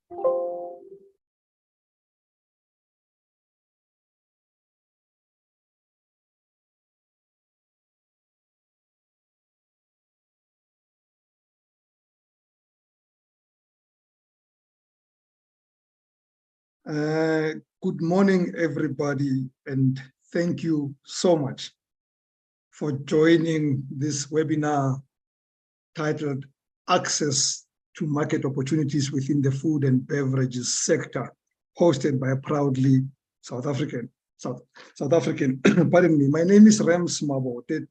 Good morning, everybody, and thank you so much for joining this webinar titled Access to Market Opportunities within the Food and Beverages Sector, hosted by a proudly South African, pardon me. My name is Rams Mabote.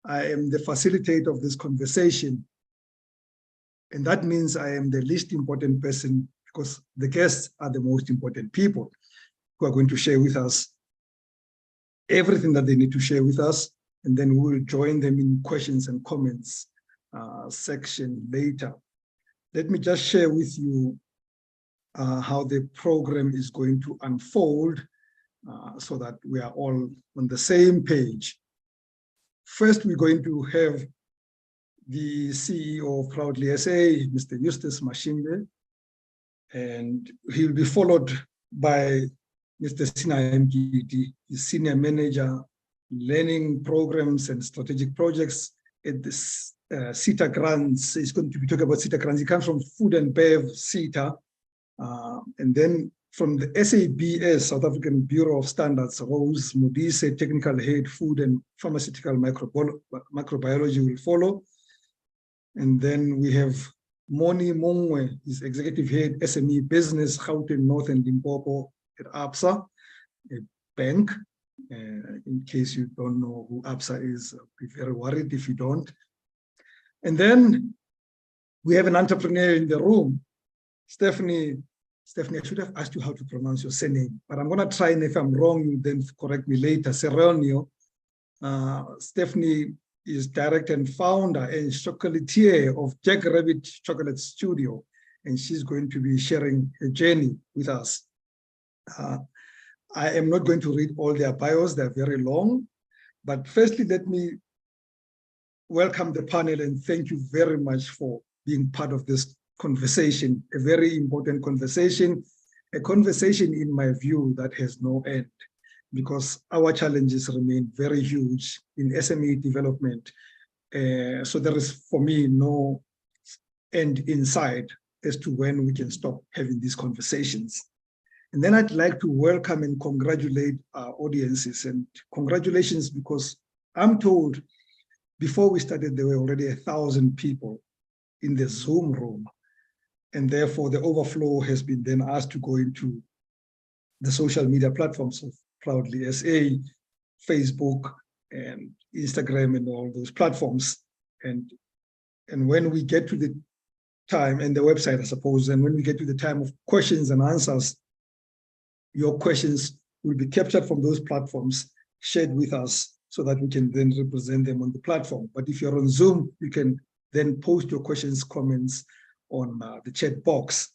I am the facilitator of this conversation, and that means I am the least important person because the guests are the most important people who are going to share with us everything that they need to share with us, and then we will join them in questions and comments section later. Let me just share with you how the program is going to unfold so that we are all on the same page. First, we're going to have the CEO of Proudly SA, Mr. Eustace Mashimbe, and he'll be followed by Mr. Sina Mgidi, the Senior Manager, Learning Programs and Strategic Projects at the SETA Grants. He's going to be talking about SETA Grants. He comes from Food and Bev SETA, and then from the SABS, South African Bureau of Standards, Rose Modise, Technical Head, Food and Pharmaceutical Microbiology will follow. And then we have Moni Mongwe is Executive Head, SME Business, Gauteng North and Limpopo at ABSA, a bank. In case you don't know who ABSA is, be very worried if you don't. And then we have an entrepreneur in the room, Stephanie, I should have asked you how to pronounce your surname, but I'm going to try, and if I'm wrong, you then correct me later. Seronio. Stephanie is director and founder and chocolatier of JackRabbit Chocolate Studio, and she's going to be sharing her journey with us. I am not going to read all their bios, they're very long, but firstly, let me welcome the panel and thank you very much for being part of this conversation, a very important conversation, a conversation in my view that has no end, because our challenges remain very huge in SME development. So there is, for me, no end in sight as to when we can stop having these conversations. And then I'd like to welcome and congratulate our audiences, and congratulations because I'm told before we started, there were already 1,000 people in the Zoom room. And therefore the overflow has been then asked to go into the social media platforms of Proudly SA, Facebook and Instagram and all those platforms. And when we get to the time, and the website, I suppose, and when we get to the time of questions and answers, your questions will be captured from those platforms, shared with us so that we can then represent them on the platform. But if you're on Zoom, you can then post your questions, comments on the chat box.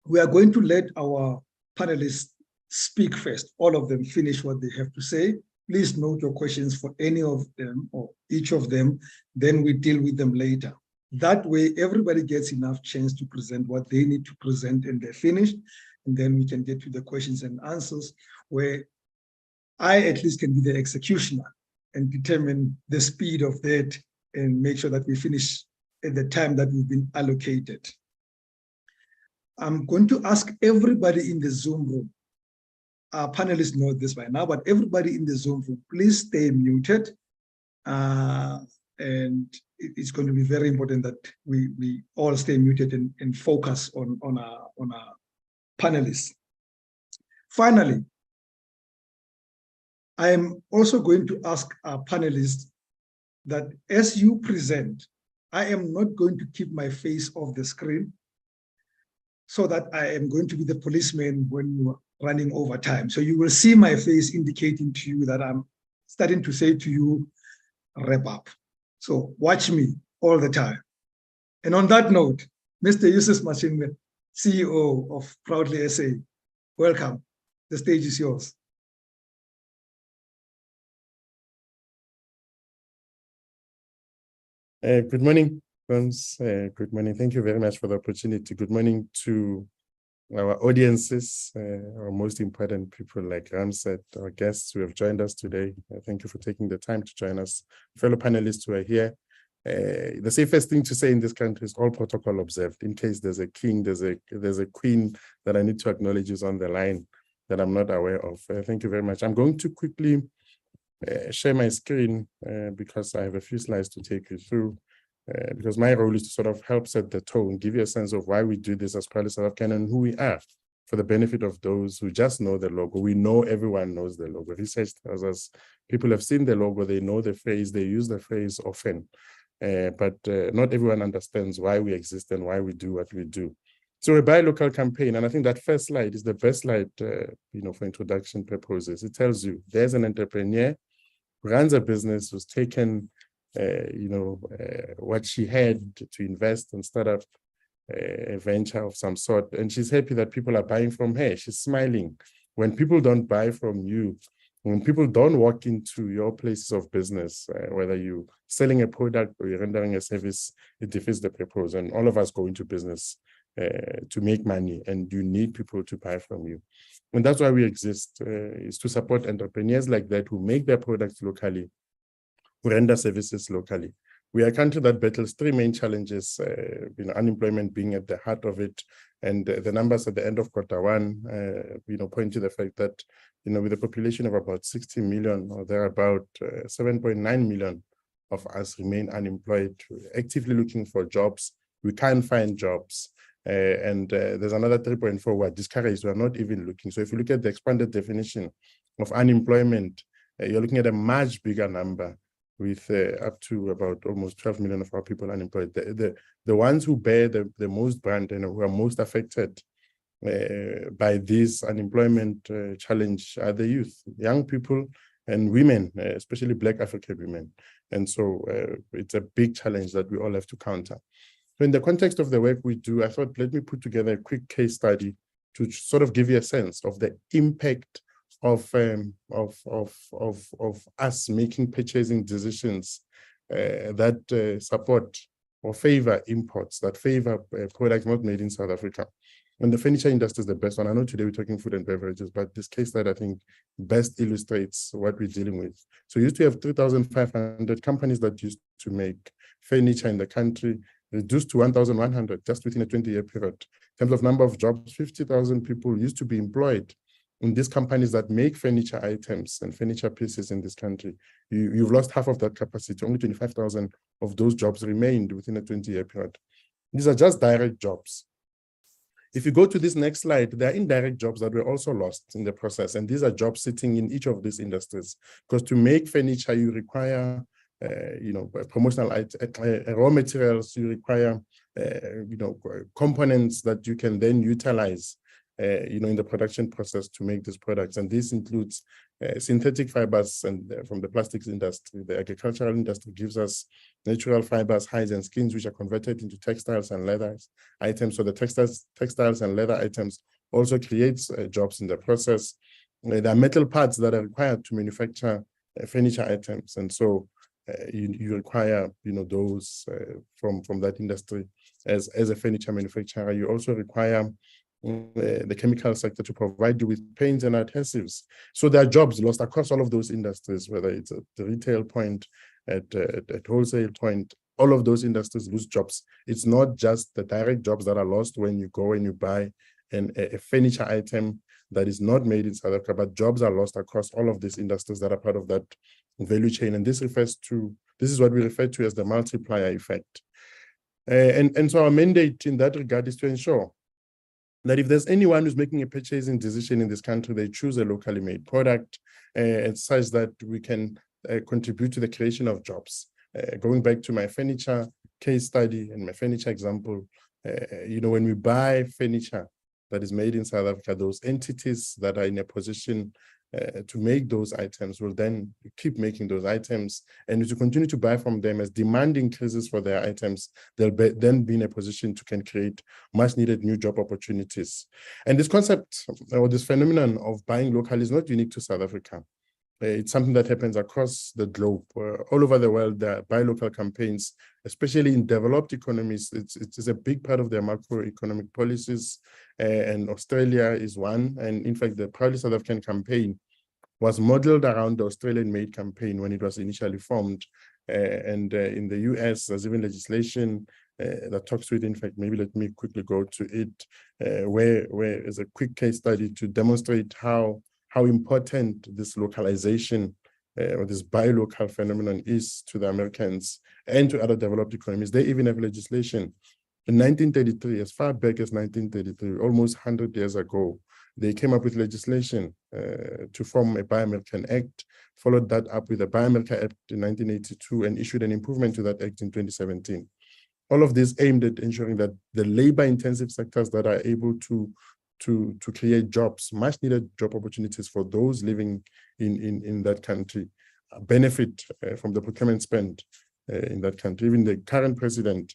We are going to let our panelists speak first, all of them finish what they have to say. Please note your questions for any of them or each of them, then we deal with them later. That way, everybody gets enough chance to present what they need to present and they're finished, and then we can get to the questions and answers where I at least can be the executioner and determine the speed of that and make sure that we finish at the time that we've been allocated. I'm going to ask everybody in the Zoom room, our panelists know this by now, but everybody in the Zoom room, please stay muted. And it's going to be very important that we all stay muted and focus on our panelists. Finally, I am also going to ask our panelists that as you present, I am not going to keep my face off the screen so that I am going to be the policeman when you are running over time. So you will see my face indicating to you that I'm starting to say to you, wrap up. So watch me all the time. And on that note, Mr. Eustace Mashimbe, CEO of Proudly SA, welcome. The stage is yours. Good morning, Rams. Good morning. Thank you very much for the opportunity. Good morning to our audiences, our most important people, like Ram said, our guests who have joined us today. Thank you for taking the time to join us. Fellow panelists who are here. The safest thing to say in this country is all protocol observed. In case there's a king, there's a queen that I need to acknowledge is on the line that I'm not aware of. Thank you very much. I'm going to quickly share my screen because I have a few slides to take you through. Because my role is to sort of help set the tone, give you a sense of why we do this as proudly South African and who we are, for the benefit of those who just know the logo. We know everyone knows the logo. Research tells us people have seen the logo, they know the phrase, they use the phrase often, but not everyone understands why we exist and why we do what we do. So a buy local campaign, and I think that first slide is the best slide, for introduction purposes. It tells you there's an entrepreneur who runs a business, who's taken what she had to invest and start up a venture of some sort. And she's happy that people are buying from her. She's smiling. When people don't buy from you, when people don't walk into your places of business, whether you're selling a product or you're rendering a service, it defeats the purpose. And all of us go into business to make money, and you need people to buy from you. And that's why we exist, is to support entrepreneurs like that who make their products locally, who render services locally. We are a country that battles three main challenges, unemployment being at the heart of it. And the numbers at the end of Q1, point to the fact that, with a population of about 60 million or thereabout, 7.9 million of us remain unemployed, actively looking for jobs. We can't find jobs. And there's another 3.4 who are discouraged, who are not even looking. So if you look at the expanded definition of unemployment, you're looking at a much bigger number, with up to about almost 12 million of our people unemployed. The ones who bear the most brand and who are most affected by this unemployment challenge are the youth, young people and women, especially Black African women. And so it's a big challenge that we all have to counter. So in the context of the work we do, I thought, let me put together a quick case study to sort of give you a sense of the impact of us making purchasing decisions that support or favor imports, that favor products not made in South Africa. And the furniture industry is the best one. I know today we're talking food and beverages, but this case study, I think, best illustrates what we're dealing with. So we used to have 3,500 companies that used to make furniture in the country, reduced to 1,100 just within a 20-year period. In terms of number of jobs, 50,000 people used to be employed in these companies that make furniture items and furniture pieces in this country. You've lost half of that capacity. Only 25,000 of those jobs remained within a 20-year period. These are just direct jobs. If you go to this next slide, there are indirect jobs that were also lost in the process. And these are jobs sitting in each of these industries. Because to make furniture, you require promotional raw materials, you require components that you can then utilize in the production process to make these products. And this includes synthetic fibers and from the plastics industry. The agricultural industry gives us natural fibers, hides and skins, which are converted into textiles and leather items. So the textiles and leather items also creates jobs in the process. There are metal parts that are required to manufacture furniture items. And so you require those from that industry as a furniture manufacturer. You also require the chemical sector to provide you with paints and adhesives. So there are jobs lost across all of those industries, whether it's at the retail point, at wholesale point. All of those industries lose jobs. It's not just the direct jobs that are lost when you go and you buy a furniture item that is not made in South Africa, but jobs are lost across all of these industries that are part of that value chain. And this is what we refer to as the multiplier effect. And so our mandate in that regard is to ensure that if there's anyone who's making a purchasing decision in this country, they choose a locally made product, and such that we can contribute to the creation of jobs. Going back to my furniture case study and my furniture example, when we buy furniture that is made in South Africa, those entities that are in a position to make those items will then keep making those items, and to continue to buy from them as demand increases for their items, they'll then be in a position to can create much needed new job opportunities. And this concept or this phenomenon of buying local is not unique to South Africa. It's something that happens across the globe. All over the world, there are buy local campaigns, especially in developed economies. It's a big part of their macroeconomic policies, and Australia is one. And in fact, the Proudly South African campaign was modeled around the Australian-made campaign when it was initially formed. And in the US, there's even legislation that talks to it. In fact, maybe let me quickly go to it, where is a quick case study to demonstrate how important this localization or this buy local phenomenon is to the Americans and to other developed economies. They even have legislation. In 1933, as far back as 1933, almost 100 years ago, they came up with legislation to form a Buy American Act, followed that up with a Buy America Act in 1982, and issued an improvement to that act in 2017. All of this aimed at ensuring that the labor-intensive sectors that are able to create jobs, much needed job opportunities for those living in that country, benefit from the procurement spend in that country. Even the current President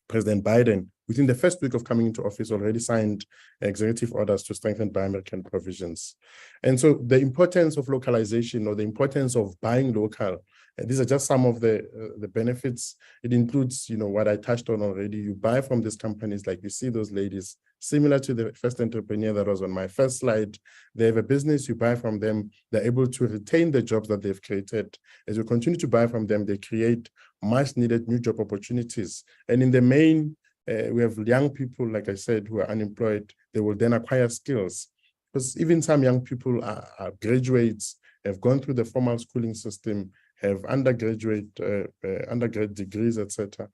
Biden, within the first week of coming into office, already signed executive orders to strengthen Buy American provisions. And so the importance of localization, or the importance of buying local, these are just some of the benefits. It includes, what I touched on already. You buy from these companies, like you see those ladies, similar to the first entrepreneur that was on my first slide. They have a business, you buy from them, they're able to retain the jobs that they've created. As you continue to buy from them, they create much needed new job opportunities. And in the main, we have young people, like I said, who are unemployed. They will then acquire skills, because even some young people are graduates, have gone through the formal schooling system, have undergraduate degrees, etc.,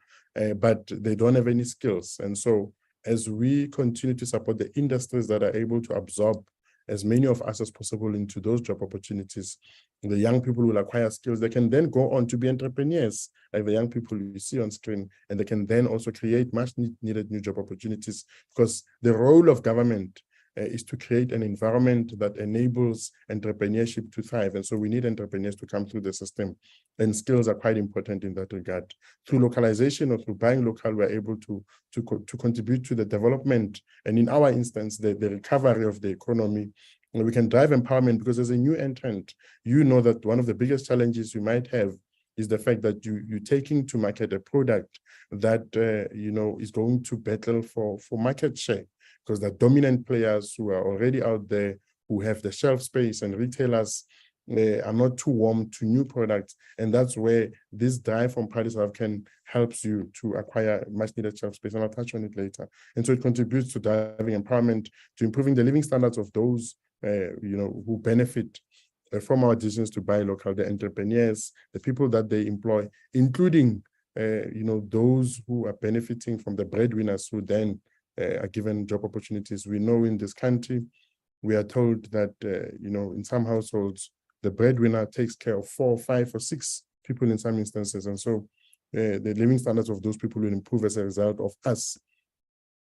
but they don't have any skills. And so as we continue to support the industries that are able to absorb as many of us as possible into those job opportunities, the young people will acquire skills. They can then go on to be entrepreneurs, like the young people you see on screen, and they can then also create much needed new job opportunities, because the role of government is to create an environment that enables entrepreneurship to thrive. And so we need entrepreneurs to come through the system, and skills are quite important in that regard. Through localization or through buying local, we're able to contribute to the development, and in our instance, the recovery of the economy. And we can drive empowerment, because as a new entrant, that one of the biggest challenges you might have is the fact that you're taking to market a product that is going to battle for market share, because the dominant players who are already out there, who have the shelf space, and retailers are not too warm to new products. And that's where this drive from Proudly South African helps you to acquire much needed shelf space, and I'll touch on it later. And so it contributes to driving empowerment, to improving the living standards of those who benefit from our decisions to buy local, the entrepreneurs, the people that they employ, including those who are benefiting from the breadwinners who then are given job opportunities. We know in this country, we are told that, in some households, the breadwinner takes care of 4, 5, or 6 people in some instances. And so the living standards of those people will improve as a result of us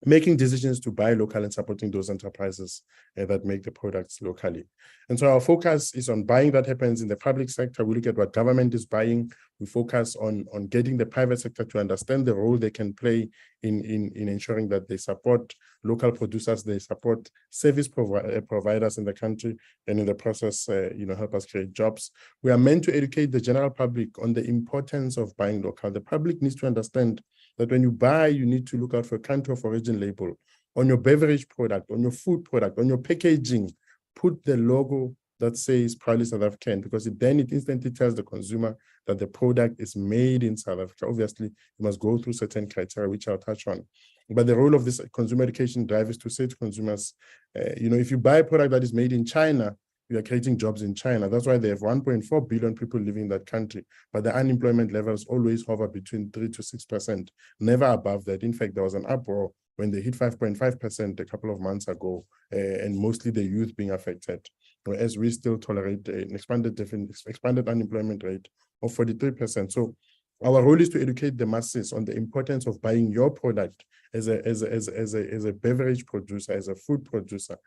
making decisions to buy local and supporting those enterprises that make the products locally. And so our focus is on buying that happens in the public sector. We look at what government is buying. We focus on getting the private sector to understand the role they can play in ensuring that they support local producers, they support service providers in the country, and in the process, help us create jobs. We are meant to educate the general public on the importance of buying local. The public needs to understand that when you buy, you need to look out for a country of origin label on your beverage product, on your food product, on your packaging. Put the logo that says Proudly South African, because it instantly tells the consumer that the product is made in South Africa. Obviously, you must go through certain criteria, which I'll touch on. But the role of this consumer education drive is to say to consumers, if you buy a product that is made in China, you are creating jobs in China. That's why they have 1.4 billion people living in that country. But the unemployment levels always hover between 3 to 6%, never above that. In fact, there was an uproar when they hit 5.5% a couple of months ago, and mostly the youth being affected, whereas we still tolerate an expanded unemployment rate of 43%. So our role is to educate the masses on the importance of buying your product as a beverage producer, as a food producer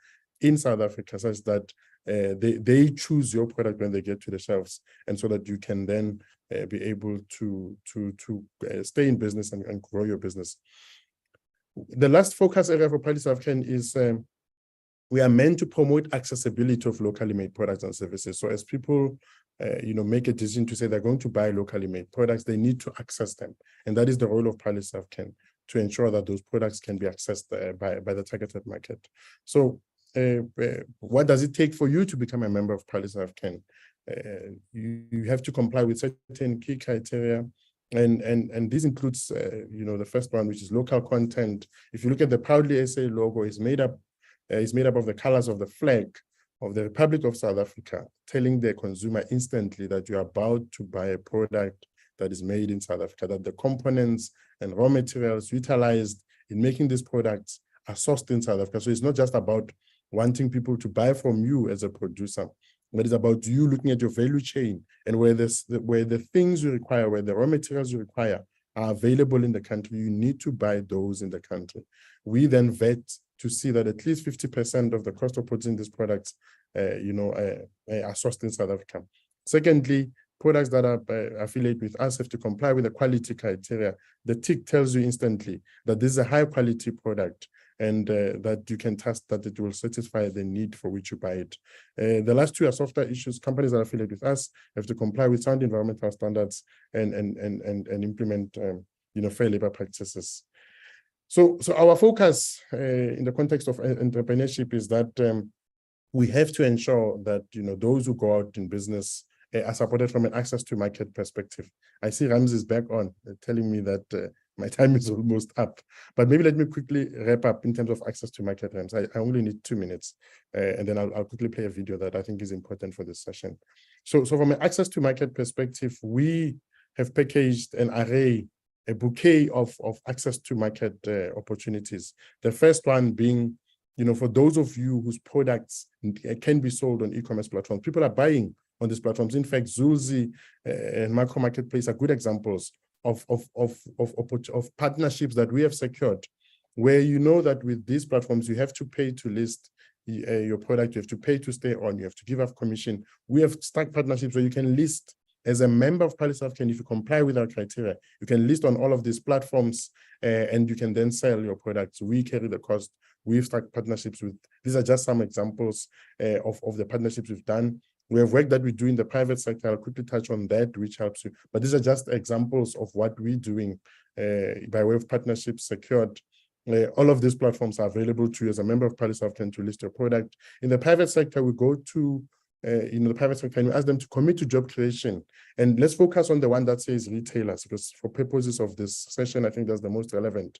in South Africa, such that they choose your product when they get to the shelves, and so that you can then be able to stay in business and grow your business. The last focus area for Proudly South African is we are meant to promote accessibility of locally made products and services. So as people, make a decision to say they're going to buy locally made products, they need to access them. And that is the role of PaliServCan, to ensure that those products can be accessed by the targeted market. So what does it take for you to become a member of PaliServCan? You have to comply with certain key criteria. And this includes, the first one, which is local content. If you look at the Proudly SA logo, is made up of the colors of the flag of the Republic of South Africa, telling the consumer instantly that you're about to buy a product that is made in South Africa, that the components and raw materials utilized in making these products are sourced in South Africa. So it's not just about wanting people to buy from you as a producer, but it's about you looking at your value chain and where the things you require, where the raw materials you require are available in the country, you need to buy those in the country. We then vet to see that at least 50% of the cost of producing these products, are sourced in South Africa. Secondly, products that are affiliated with us have to comply with the quality criteria. The tick tells you instantly that this is a high quality product and that you can trust that it will satisfy the need for which you buy it. The last two are softer issues. Companies that are affiliated with us have to comply with sound environmental standards and implement fair labor practices. So our focus in the context of entrepreneurship is that we have to ensure that those who go out in business are supported from an access to market perspective. I see Ramses back on telling me that my time is almost up, but maybe let me quickly wrap up in terms of access to market, Rams. I only need 2 minutes, and then I'll quickly play a video that I think is important for this session. So from an access to market perspective, we have packaged an array, a bouquet of access to market opportunities. The first one being, for those of you whose products can be sold on e-commerce platforms, people are buying on these platforms. In fact, Zulzi and Macro Marketplace are good examples of partnerships that we have secured, where that with these platforms, you have to pay to list your product, you have to pay to stay on, you have to give up commission. We have stuck partnerships where you can list as a member of PaliServCan. If you comply with our criteria, you can list on all of these platforms and you can then sell your products. We carry the cost. We've stuck partnerships with, these are just some examples of the partnerships we've done. We have work that we do in the private sector. I'll quickly touch on that, which helps you. But these are just examples of what we're doing by way of partnerships secured. All of these platforms are available to you as a member of PaliServCan to list your product. In the private sector, we go to the private sector and we ask them to commit to job creation. And let's focus on the one that says retailers, because for purposes of this session, I think that's the most relevant.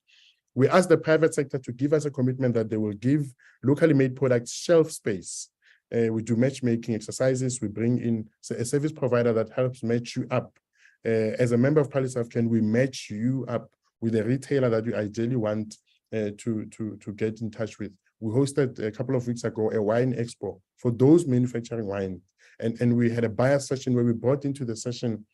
We ask the private sector to give us a commitment that they will give locally made products shelf space. We do matchmaking exercises. We bring in a service provider that helps match you up. As a member of PaliServCan, we match you up with a retailer that you ideally want to get in touch with. We hosted a couple of weeks ago a wine expo for those manufacturing wine. And we had a buyer session where we brought into the session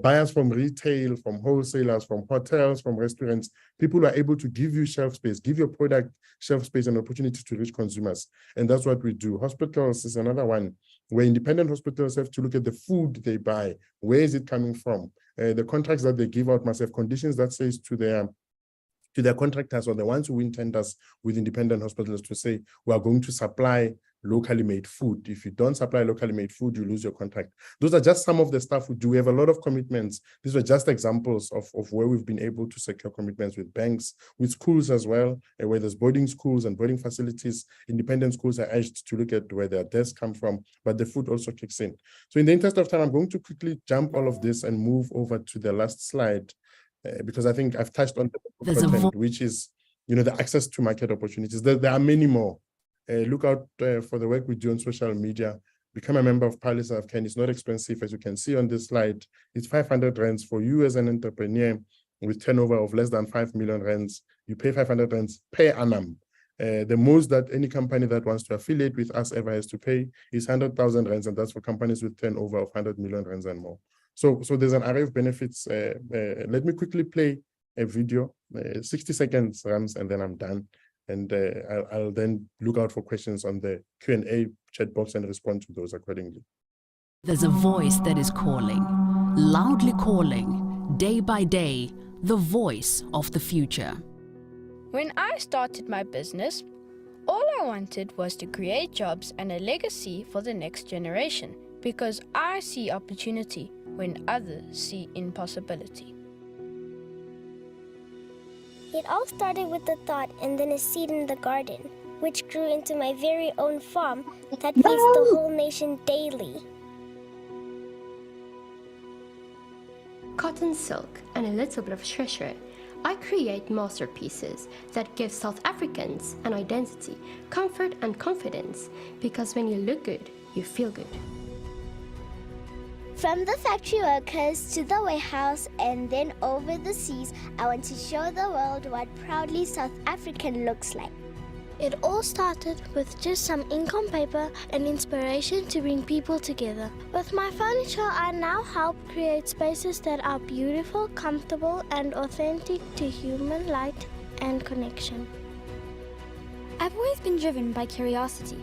buyers from retail, from wholesalers, from hotels, from restaurants. People are able to give you shelf space, give your product shelf space and opportunity to reach consumers. And that's what we do. Hospitals is another one where independent hospitals have to look at the food they buy. Where is it coming from? The contracts that they give out must have conditions that says to their contractors or the ones who win tenders with independent hospitals to say, we are going to supply locally made food. If you don't supply locally made food, you lose your contract. Those are just some of the stuff we do. We have a lot of commitments. These are just examples of where we've been able to secure commitments with banks, with schools as well, where there's boarding schools and boarding facilities. Independent schools are urged to look at where their desks come from, but the food also kicks in. So in the interest of time, I'm going to quickly jump all of this and move over to the last slide, because I think I've touched on the content, which is, the access to market opportunities. There are many more. Look out for the work we do on social media. Become a member of PaliServCan. It's not expensive, as you can see on this slide. It's 500 rands for you as an entrepreneur with turnover of less than 5 million rands. You pay 500 rands per annum. The most that any company that wants to affiliate with us ever has to pay is 100,000 rands, and that's for companies with turnover of 100 million rands and more. So there's an array of benefits. Let me quickly play a video, 60 seconds, Rams, and then I'm done. And I'll then look out for questions on the Q&A chat box and respond to those accordingly. There's a voice that is calling, loudly calling, day by day, the voice of the future. When I started my business, All I wanted was to create jobs and a legacy for the next generation, because I see opportunity when others see impossibility. It all started with a thought and then a seed in the garden, which grew into my very own farm that feeds the whole nation daily. Cotton silk and a little bit of treasure, I create masterpieces that give South Africans an identity, comfort and confidence, because when you look good, you feel good. From the factory workers to the warehouse and then over the seas, I want to show the world what proudly South African looks like. It all started with just some ink on paper and inspiration to bring people together. With my furniture, I now help create spaces that are beautiful, comfortable, and authentic to human light and connection. I've always been driven by curiosity.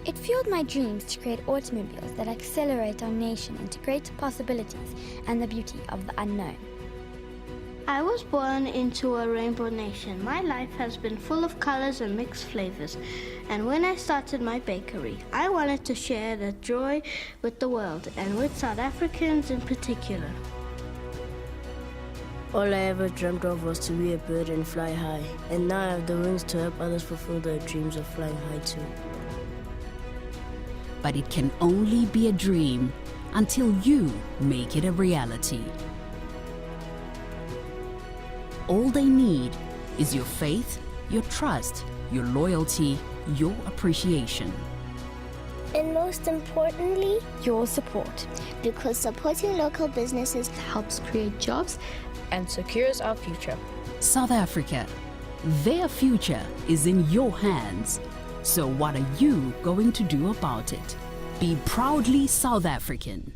It fueled my dreams to create automobiles that accelerate our nation into greater possibilities and the beauty of the unknown. I was born into a rainbow nation. My life has been full of colors and mixed flavors. And when I started my bakery, I wanted to share that joy with the world and with South Africans in particular. All I ever dreamt of was to be a bird and fly high. And now I have the wings to help others fulfill their dreams of flying high too. But it can only be a dream until you make it a reality. All they need is your faith, your trust, your loyalty, your appreciation. And most importantly, Your support. because supporting local businesses Helps create jobs And secures our future. South Africa, their future is in your hands. So what are you going to do about it? Be proudly South African.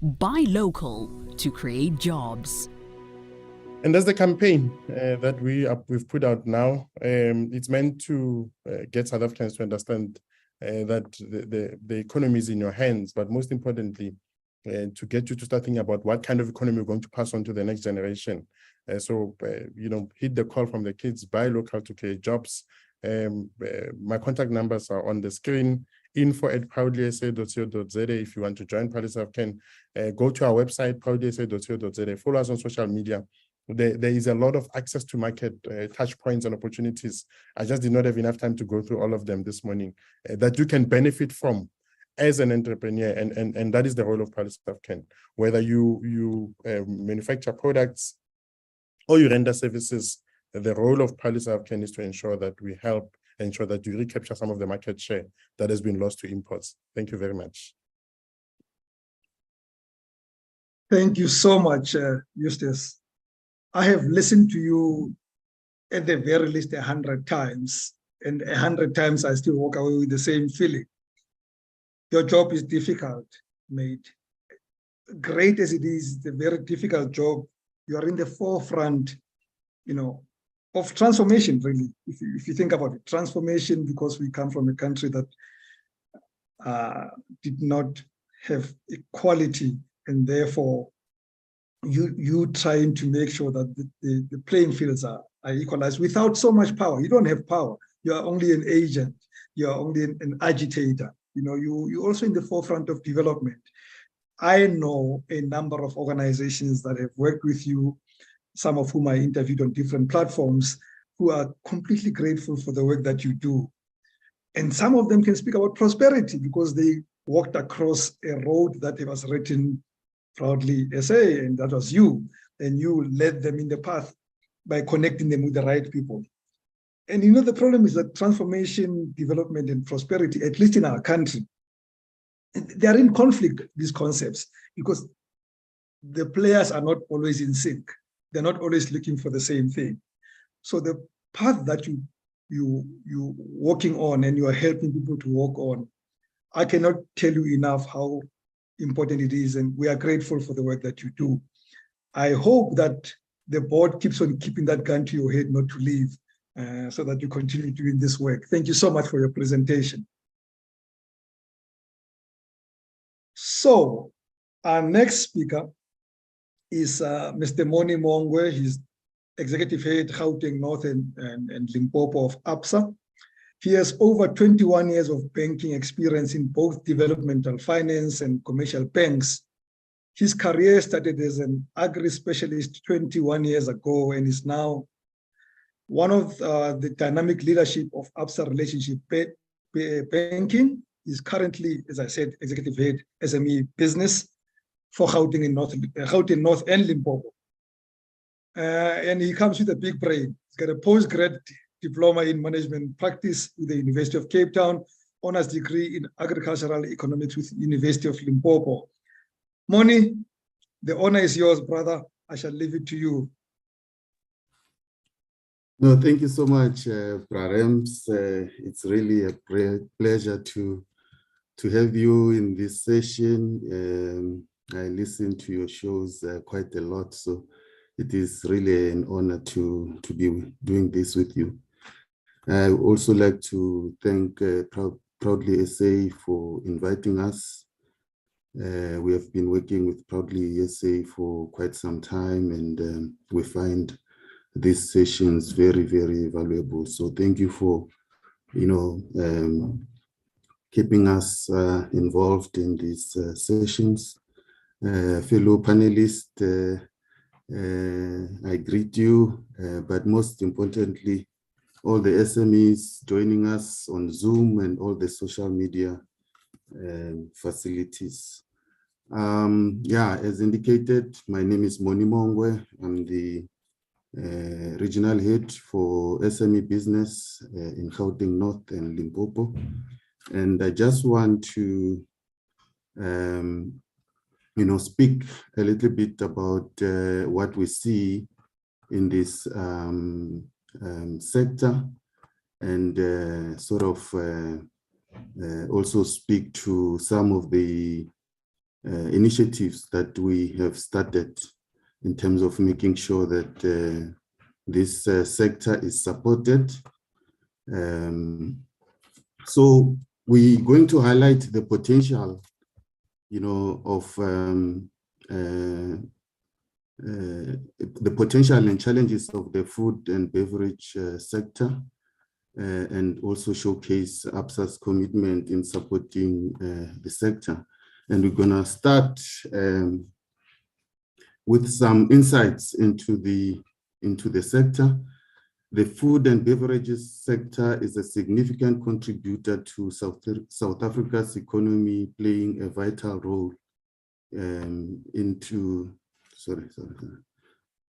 Buy local to create jobs. And that's the campaign that we've put out now. It's meant to get South Africans to understand that the economy is in your hands, but most importantly, to get you to start thinking about what kind of economy we're going to pass on to the next generation. So hit the call from the kids, buy local to create jobs. My contact numbers are on the screen. info@proudlysa.co.za if you want to join Proudly South African. Go to our website, proudlysa.co.za. Follow us on social media. There is a lot of access to market touch points and opportunities. I just did not have enough time to go through all of them this morning that you can benefit from as an entrepreneur, and that is the role of Proudly South African. Whether you manufacture products or you render services, the role of Proudly South African is to ensure that we help ensure that you recapture some of the market share that has been lost to imports. Thank you very much. Thank you so much, Eustace. I have listened to you at the very least 100 times, and 100 times I still walk away with the same feeling. Your job is difficult, mate. Great as it is, it's a very difficult job. You are in the forefront, of transformation, really, if you think about it. Transformation, because we come from a country that did not have equality, and therefore you trying to make sure that the playing fields are equalized without so much power. You don't have power. You are only an agent. You are only an agitator. You're also in the forefront of development. I know a number of organizations that have worked with you, some of whom I interviewed on different platforms, who are completely grateful for the work that you do. And some of them can speak about prosperity because they walked across a road that was written Proudly SA, and that was you. And you led them in the path by connecting them with the right people. And the problem is that transformation, development, and prosperity, at least in our country, they are in conflict, these concepts, because the players are not always in sync. They're not always looking for the same thing. So the path that you're walking on and you are helping people to walk on, I cannot tell you enough how important it is, and we are grateful for the work that you do. I hope that the board keeps on keeping that gun to your head not to leave, so that you continue doing this work. Thank you so much for your presentation. So our next speaker is Mr. Moni Mongwe. He's Executive Head, Gauteng North and Limpopo of ABSA. He has over 21 years of banking experience in both developmental finance and commercial banks. His career started as an agri-specialist 21 years ago and is now one of the dynamic leadership of ABSA relationship banking. He's currently, as I said, executive head SME business for Gauteng North and Limpopo. And he comes with a big brain. He's got a postgrad diploma in management practice with the University of Cape Town, honors degree in agricultural economics with University of Limpopo. Moni, the honor is yours, brother. I shall leave it to you. No, thank you so much, Prarems. It's really a great pleasure to have you in this session. I listen to your shows quite a lot, so it is really an honor to be doing this with you. I would also like to thank Proudly SA for inviting us. We have been working with Proudly SA for quite some time, and we find these sessions very, very valuable. So thank you for, keeping us involved in these sessions. Fellow panelists, I greet you, but most importantly, all the SMEs joining us on Zoom and all the social media facilities. As indicated, my name is Moni Mongwe. I'm the regional head for SME business in Gauteng North and Limpopo. And I just want to speak a little bit about what we see in this sector, and also speak to some of the initiatives that we have started in terms of making sure that this sector is supported. So we're going to highlight the potential, of the potential and challenges of the food and beverage sector, and also showcase ABSA's commitment in supporting the sector. And we're going to start with some insights into the sector. The food and beverages sector is a significant contributor to South Africa's economy, playing a vital role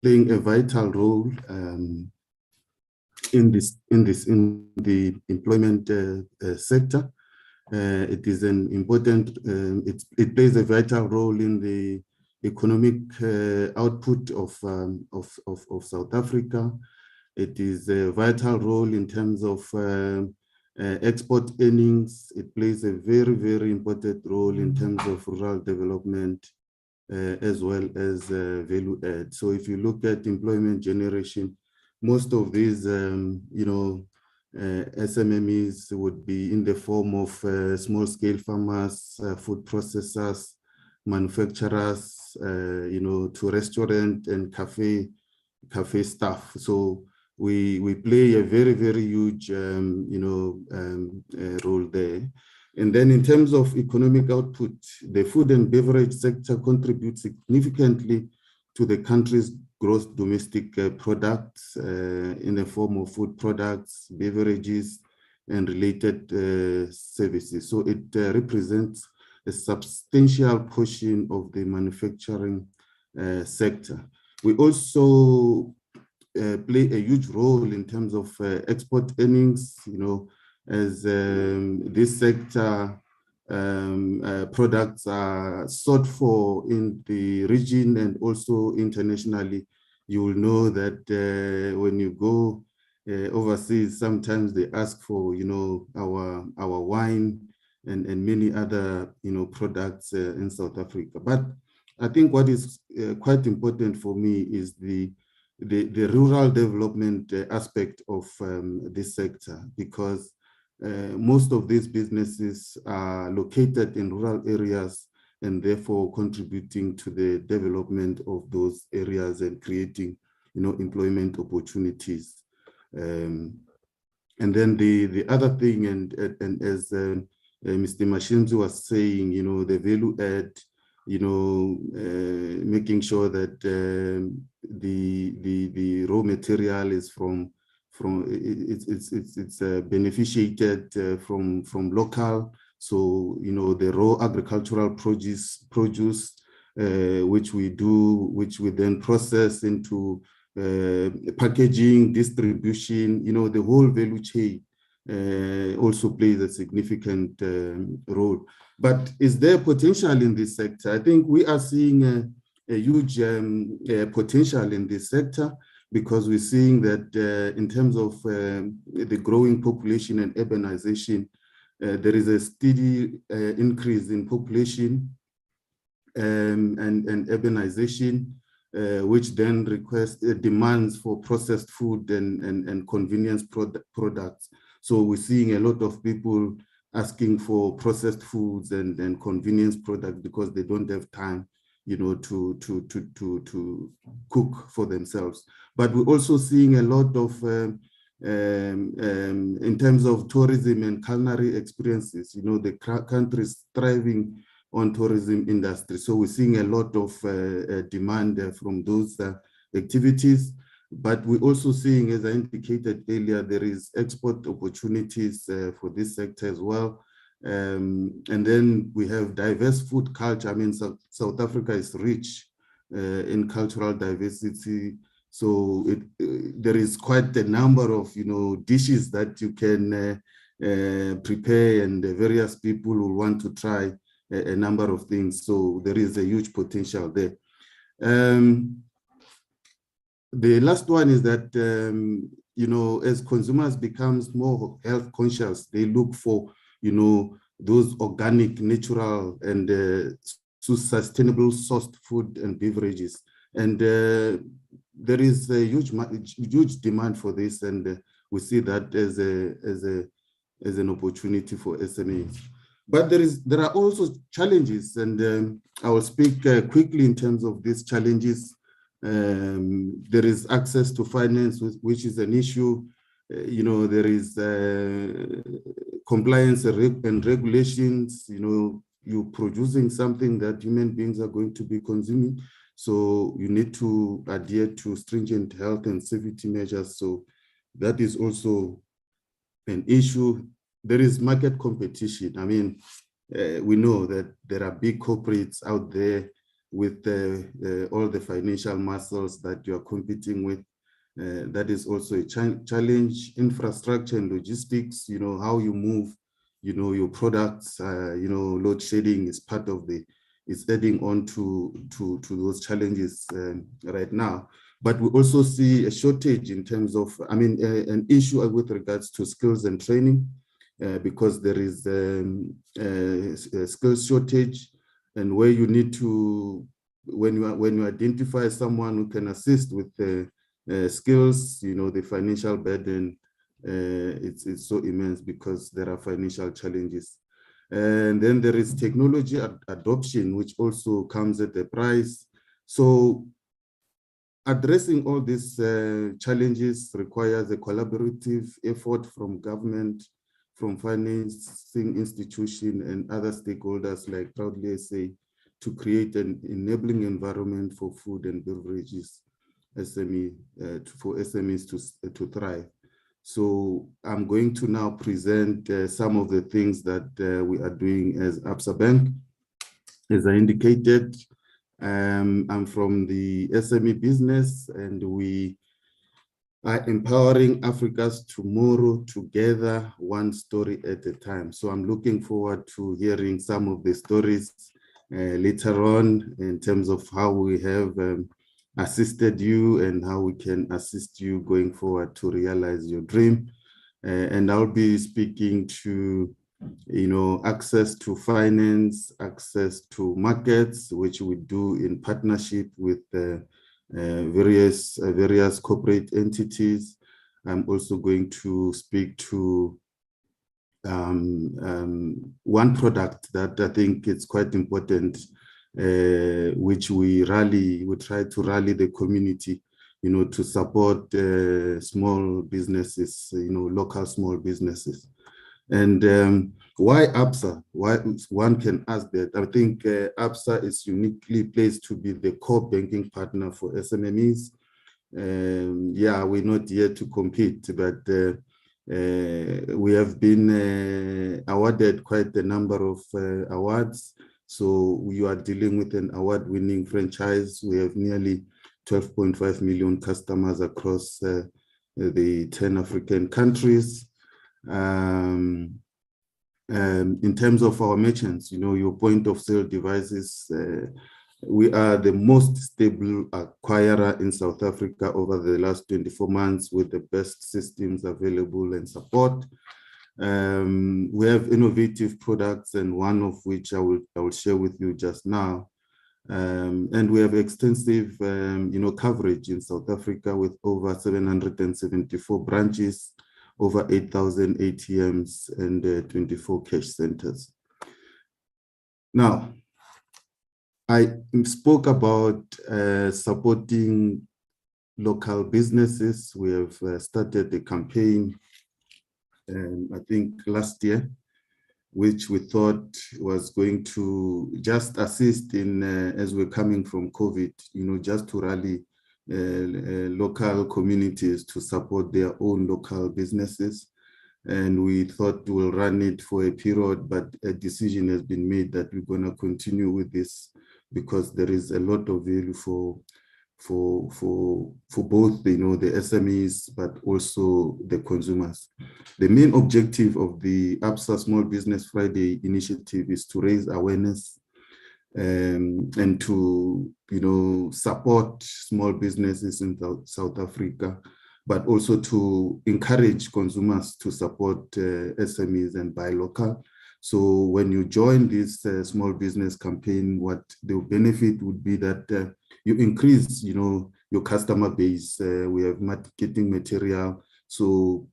playing a vital role in the employment sector. It is an important. It plays a vital role in the economic output of South Africa. It is a vital role in terms of export earnings. It plays a very, very important role in terms of rural development, as well as value add. So if you look at employment generation, most of these, SMEs would be in the form of small-scale farmers, food processors, manufacturers, to restaurant and cafe staff. So we play a very, very huge, role there. And then in terms of economic output, the food and beverage sector contributes significantly to the country's gross domestic products in the form of food products, beverages, and related services. So it represents a substantial portion of the manufacturing sector. We also play a huge role in terms of export earnings, as this sector products are sought for in the region and also internationally. You will know that when you go overseas, sometimes they ask for, our wine and many other, products in South Africa. But I think what is quite important for me is the rural development aspect of this sector, because most of these businesses are located in rural areas and therefore contributing to the development of those areas and creating, employment opportunities And then the other thing, and as Mr. Mashinzi was saying, you know, the value add, you know, making sure that the raw material is it's beneficiated from local. So, you know, the raw agricultural produce which we then process into packaging, distribution, you know, the whole value chain also plays a significant role. But is there potential in this sector? I think we are seeing a huge potential in this sector, because we're seeing that in terms of the growing population and urbanization, there is a steady increase in population and urbanization, which then requests demands for processed food and convenience products. So we're seeing a lot of people asking for processed foods and convenience products because they don't have time, you know, to cook for themselves. But we're also seeing a lot of in terms of tourism and culinary experiences, you know, the country is thriving on tourism industry. So we're seeing a lot of demand from those activities. But we're also seeing, as I indicated earlier, there is export opportunities for this sector as well. And then we have diverse food culture. I mean, South Africa is rich in cultural diversity. So there is quite a number of, you know, dishes that you can prepare, and various people will want to try a number of things. So there is a huge potential there. The last one is that, you know, as consumers becomes more health conscious, they look for, you know, those organic, natural, and sustainable sourced food and beverages. And there is a huge demand for this, and we see that as an opportunity for SMEs. But there are also challenges, and I will speak quickly in terms of these challenges. There is access to finance, which is an issue. You know, there is compliance and regulations. You know, you're producing something that human beings are going to be consuming. So you need to adhere to stringent health and safety measures. So that is also an issue. There is market competition. I mean, we know that there are big corporates out there with all the financial muscles that you are competing with. That is also a challenge. Infrastructure and logistics, you know, how you move, you know, your products, you know, load shedding is part of it's adding on to those challenges right now. But we also see a shortage in terms of, I mean, an issue with regards to skills and training, because there is a skills shortage, and where you need to, when you identify someone who can assist with the skills, you know, the financial burden, it's so immense because there are financial challenges. And then there is technology adoption, which also comes at a price. So addressing all these challenges requires a collaborative effort from government, from financing institution and other stakeholders like Proudly SA, to create an enabling environment for food and beverages for SMEs to thrive. So I'm going to now present some of the things that we are doing as ABSA Bank. As I indicated, I'm from the SME business, and we are empowering Africa's tomorrow together, one story at a time. So I'm looking forward to hearing some of the stories later on in terms of how we have assisted you and how we can assist you going forward to realize your dream. And I'll be speaking to, you know, access to finance, access to markets, which we do in partnership with various corporate entities. I'm also going to speak to one product that I think it's quite important, which we try to rally the community, to support small businesses, local small businesses. And why ABSA? Why one can ask that? I think ABSA is uniquely placed to be the core banking partner for SMEs. Yeah, we're not here to compete, but we have been awarded quite a number of awards. So we are dealing with an award-winning franchise. We have nearly 12.5 million customers across the 10 African countries. In terms of our merchants, your point of sale devices, we are the most stable acquirer in South Africa over the last 24 months with the best systems available and support. We have innovative products, and one of which I will share with you just now. And we have extensive, coverage in South Africa with over 774 branches, over 8,000 ATMs, and 24 cash centers. Now, I spoke about supporting local businesses. We have started a campaign, I think last year, which we thought was going to just assist in, as we're coming from COVID, just to rally local communities to support their own local businesses. And we thought we'll run it for a period, but a decision has been made that we're going to continue with this because there is a lot of value for both, the SMEs, but also the consumers. The main objective of the ABSA Small Business Friday initiative is to raise awareness and to, support small businesses in South Africa, but also to encourage consumers to support SMEs and buy local. So when you join this small business campaign, what the benefit would be that you increase, your customer base. We have marketing material, so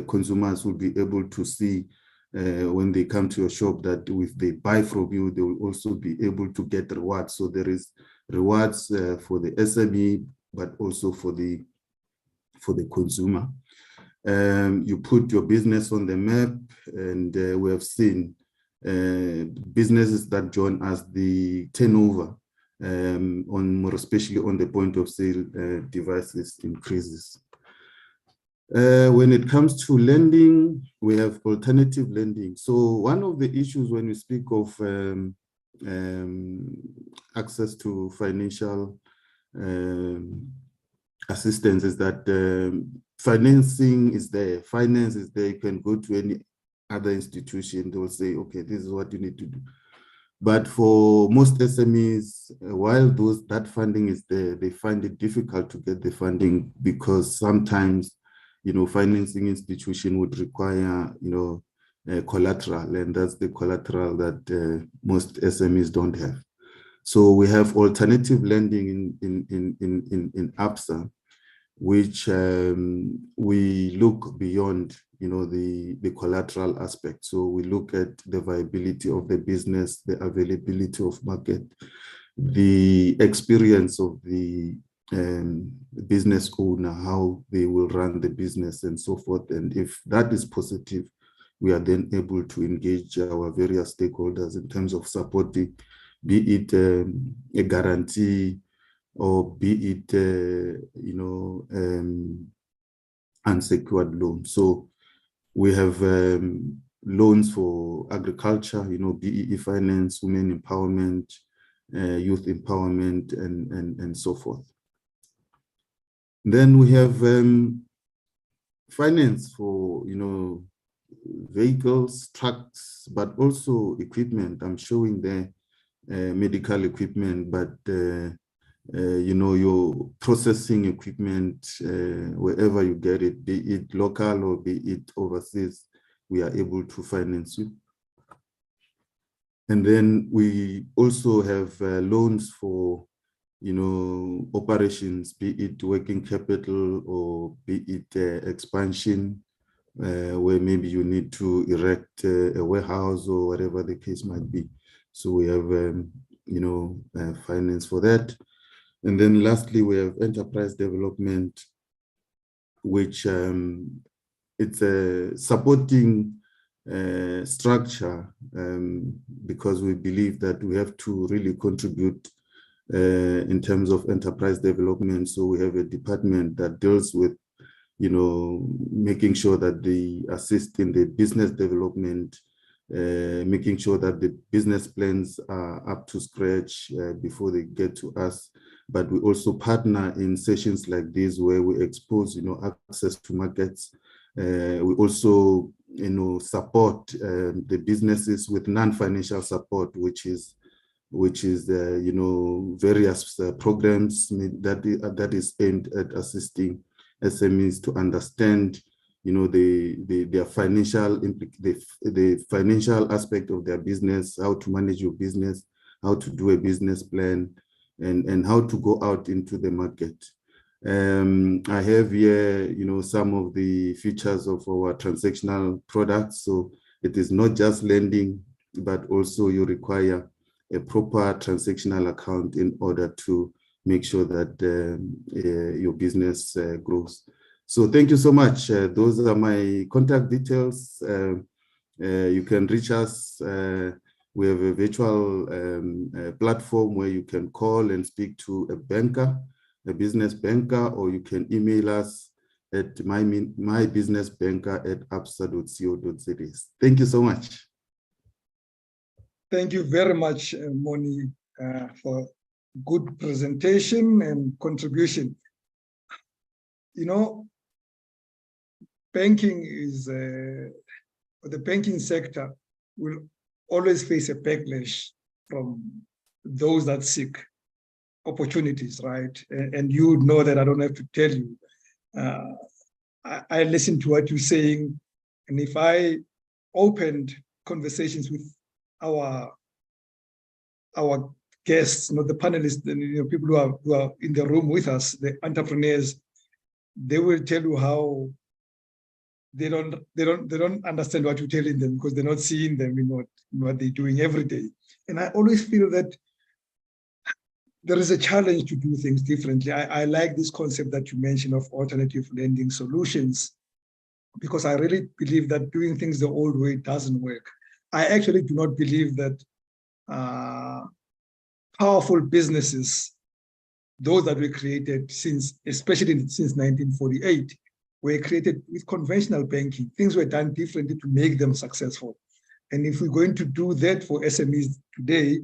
consumers will be able to see when they come to your shop that if they buy from you, they will also be able to get rewards. So there is rewards for the SME, but also for the consumer. You put your business on the map, and we have seen businesses that join us, the turnover more especially on the point of sale devices increases. When it comes to lending, we have alternative lending. So one of the issues when we speak of access to financial assistance is that financing is there, finance is there. You can go to any other institution, they will say, okay, this is what you need to do. But for most SMEs, while that funding is there, they find it difficult to get the funding because sometimes, financing institution would require, collateral, and that's the collateral that most SMEs don't have. So we have alternative lending in ABSA, which we look beyond, the collateral aspect. So we look at the viability of the business, the availability of market, the experience of the business owner, how they will run the business and so forth. And if that is positive, we are then able to engage our various stakeholders in terms of supporting, be it a guarantee or be it, unsecured loan. So we have loans for agriculture, BEE finance, women empowerment, youth empowerment, and so forth. Then we have finance for, vehicles, trucks, but also equipment. I'm showing the medical equipment, but your processing equipment, wherever you get it, be it local or be it overseas, we are able to finance you. And then we also have loans for, operations, be it working capital or be it expansion, where maybe you need to erect a warehouse or whatever the case might be. So we have, finance for that. And then lastly, we have enterprise development, which it's a supporting structure because we believe that we have to really contribute in terms of enterprise development. So we have a department that deals with, making sure that they assist in the business development, making sure that the business plans are up to scratch before they get to us. But we also partner in sessions like this where we expose, access to markets. We also, support the businesses with non-financial support, which is various programs that is aimed at assisting SMEs to understand, their financial the financial aspect of their business, how to manage your business, how to do a business plan, and how to go out into the market. I have here, some of the features of our transactional products. So it is not just lending, but also you require a proper transactional account in order to make sure that your business grows. So thank you so much. Those are my contact details. You can reach us. We have a virtual platform where you can call and speak to a banker, a business banker, or you can email us at mybusinessbanker@absa.co.za. Thank you so much. Thank you very much, Moni, for good presentation and contribution. Banking is, the banking sector will always face a backlash from those that seek opportunities, right? And you know that I don't have to tell you. I listen to what you're saying, and if I opened conversations with our guests, the panelists, people who are in the room with us, the entrepreneurs, they will tell you how they don't understand what you're telling them because they're not seeing them in what they're doing every day. And I always feel that there is a challenge to do things differently. I like this concept that you mentioned of alternative lending solutions, because I really believe that doing things the old way doesn't work. I actually do not believe that powerful businesses, those that were created especially since 1948, were created with conventional banking. Things were done differently to make them successful. And if we're going to do that for SMEs today,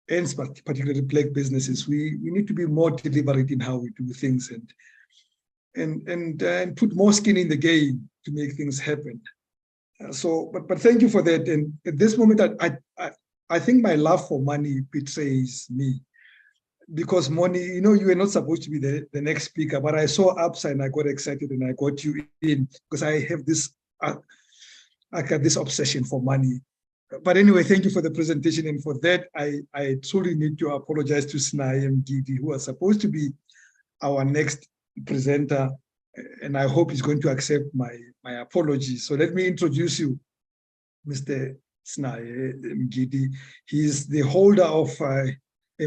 and particularly Black businesses, we need to be more deliberate in how we do things and put more skin in the game to make things happen. But thank you for that. And at this moment, I think my love for money betrays me, because money, you were not supposed to be the next speaker, but I saw ABSA and I got excited and I got you in because I have this, I got this obsession for money. But anyway, thank you for the presentation. And for that, I truly need to apologize to Sinai Mgidi, who was supposed to be our next presenter. And I hope he's going to accept my apologies. So let me introduce you, Mr. Sinai Mgidi. He's the holder of a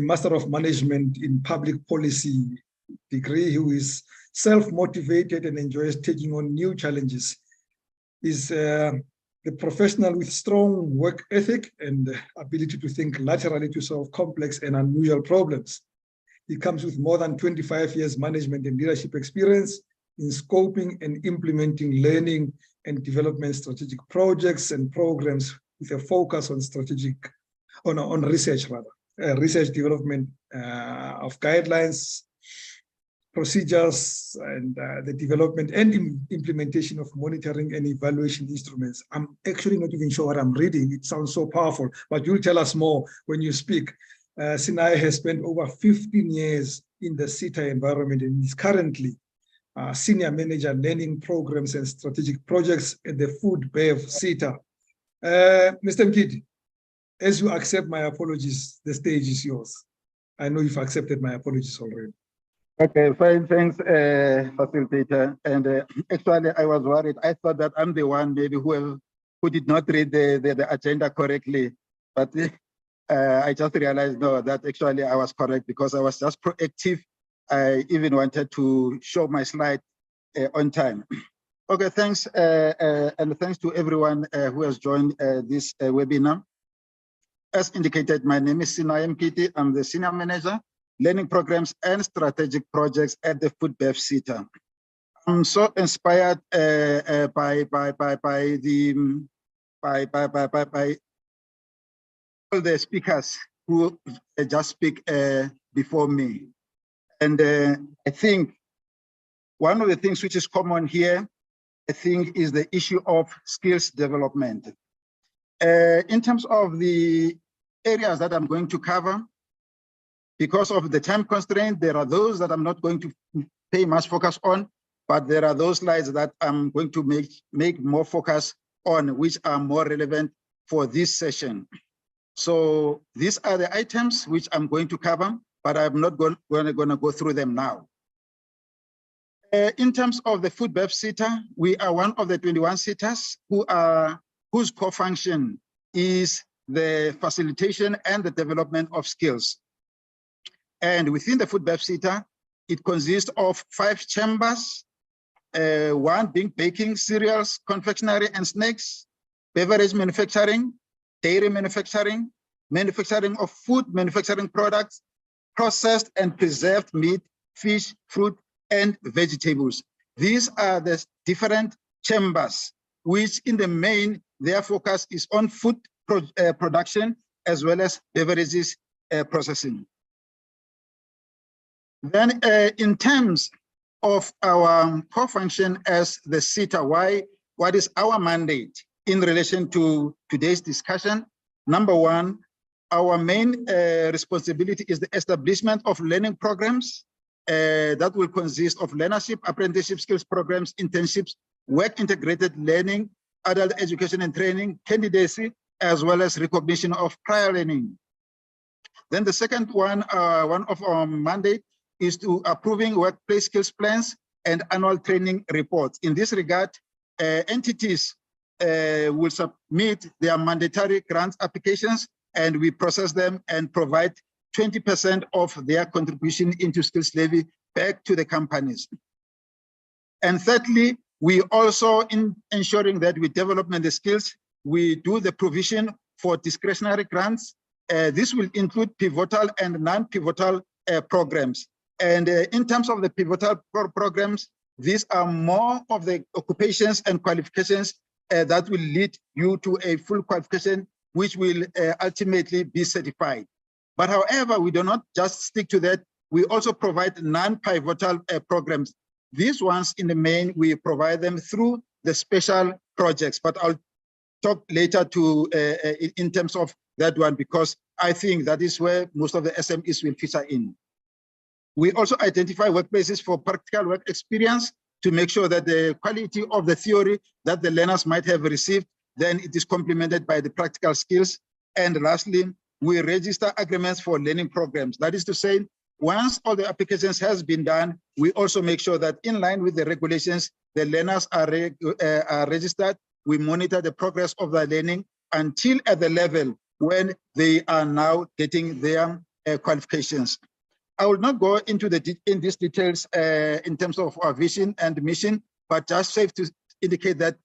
Master of Management in Public Policy degree, who is self-motivated and enjoys taking on new challenges. He's the professional with strong work ethic and ability to think laterally to solve complex and unusual problems. He comes with more than 25 years management and leadership experience in scoping and implementing learning and development strategic projects and programs with a focus on research development of guidelines, procedures, and the development and implementation of monitoring and evaluation instruments. I'm actually not even sure what I'm reading. It sounds so powerful, but you'll tell us more when you speak. Sinai has spent over 15 years in the SETA environment and is currently Senior Manager Learning Programs and Strategic Projects at the FoodBev SETA. Mr. Mgidi, as you accept my apologies, the stage is yours. I know you've accepted my apologies already. Okay, fine, thanks, facilitator. And actually, I was worried. I thought that I'm the one maybe who did not read the agenda correctly. But I just realized, no, that actually I was correct because I was just proactive. I even wanted to show my slide on time. Okay, thanks. And thanks to everyone who has joined this webinar. As indicated, my name is Sinayam Kiti. I'm the Senior Manager, Learning Programs and Strategic Projects at the FoodBev SETA. I'm so inspired by all the speakers who just speak before me. And I think one of the things which is common here, I think, is the issue of skills development. In terms of the areas that I'm going to cover, because of the time constraint, there are those that I'm not going to pay much focus on, but there are those slides that I'm going to make more focus on, which are more relevant for this session. So these are the items which I'm going to cover, but I'm not going to go through them now. In terms of the FoodBev SETA, we are one of the 21 SETAs whose core function is the facilitation and the development of skills. And within the FoodBev SETA, it consists of 5 chambers, one being baking, cereals, confectionery and snacks, beverage manufacturing, dairy manufacturing, manufacturing of food manufacturing products, processed and preserved meat, fish, fruit, and vegetables. These are the different chambers, which in the main, their focus is on food production as well as beverages processing. Then in terms of our core function as the SETA, what is our mandate in relation to today's discussion? Number one, our main responsibility is the establishment of learning programs that will consist of learnership, apprenticeship skills programs, internships, work integrated learning, adult education and training, candidacy, as well as recognition of prior learning. Then the second one, one of our mandate is to approving workplace skills plans and annual training reports. In this regard, entities will submit their mandatory grant applications and we process them and provide 20% of their contribution into skills levy back to the companies. And thirdly, we also, in ensuring that we develop the skills, we do the provision for discretionary grants. This will include pivotal and non-pivotal programs. And in terms of the pivotal programs, these are more of the occupations and qualifications that will lead you to a full qualification, which will ultimately be certified. But however, we do not just stick to that. We also provide non-pivotal programs. These ones, in the main, we provide them through the special projects. But I'll talk later in terms of that one, because I think that is where most of the SMEs will feature in. We also identify workplaces for practical work experience to make sure that the quality of the theory that the learners might have received, then it is complemented by the practical skills. And lastly, we register agreements for learning programs. That is to say, once all the applications has been done, we also make sure that in line with the regulations, the learners are registered. We monitor the progress of their learning until at the level when they are now getting their qualifications. I will not go into these details in terms of our vision and mission, but just safe to indicate that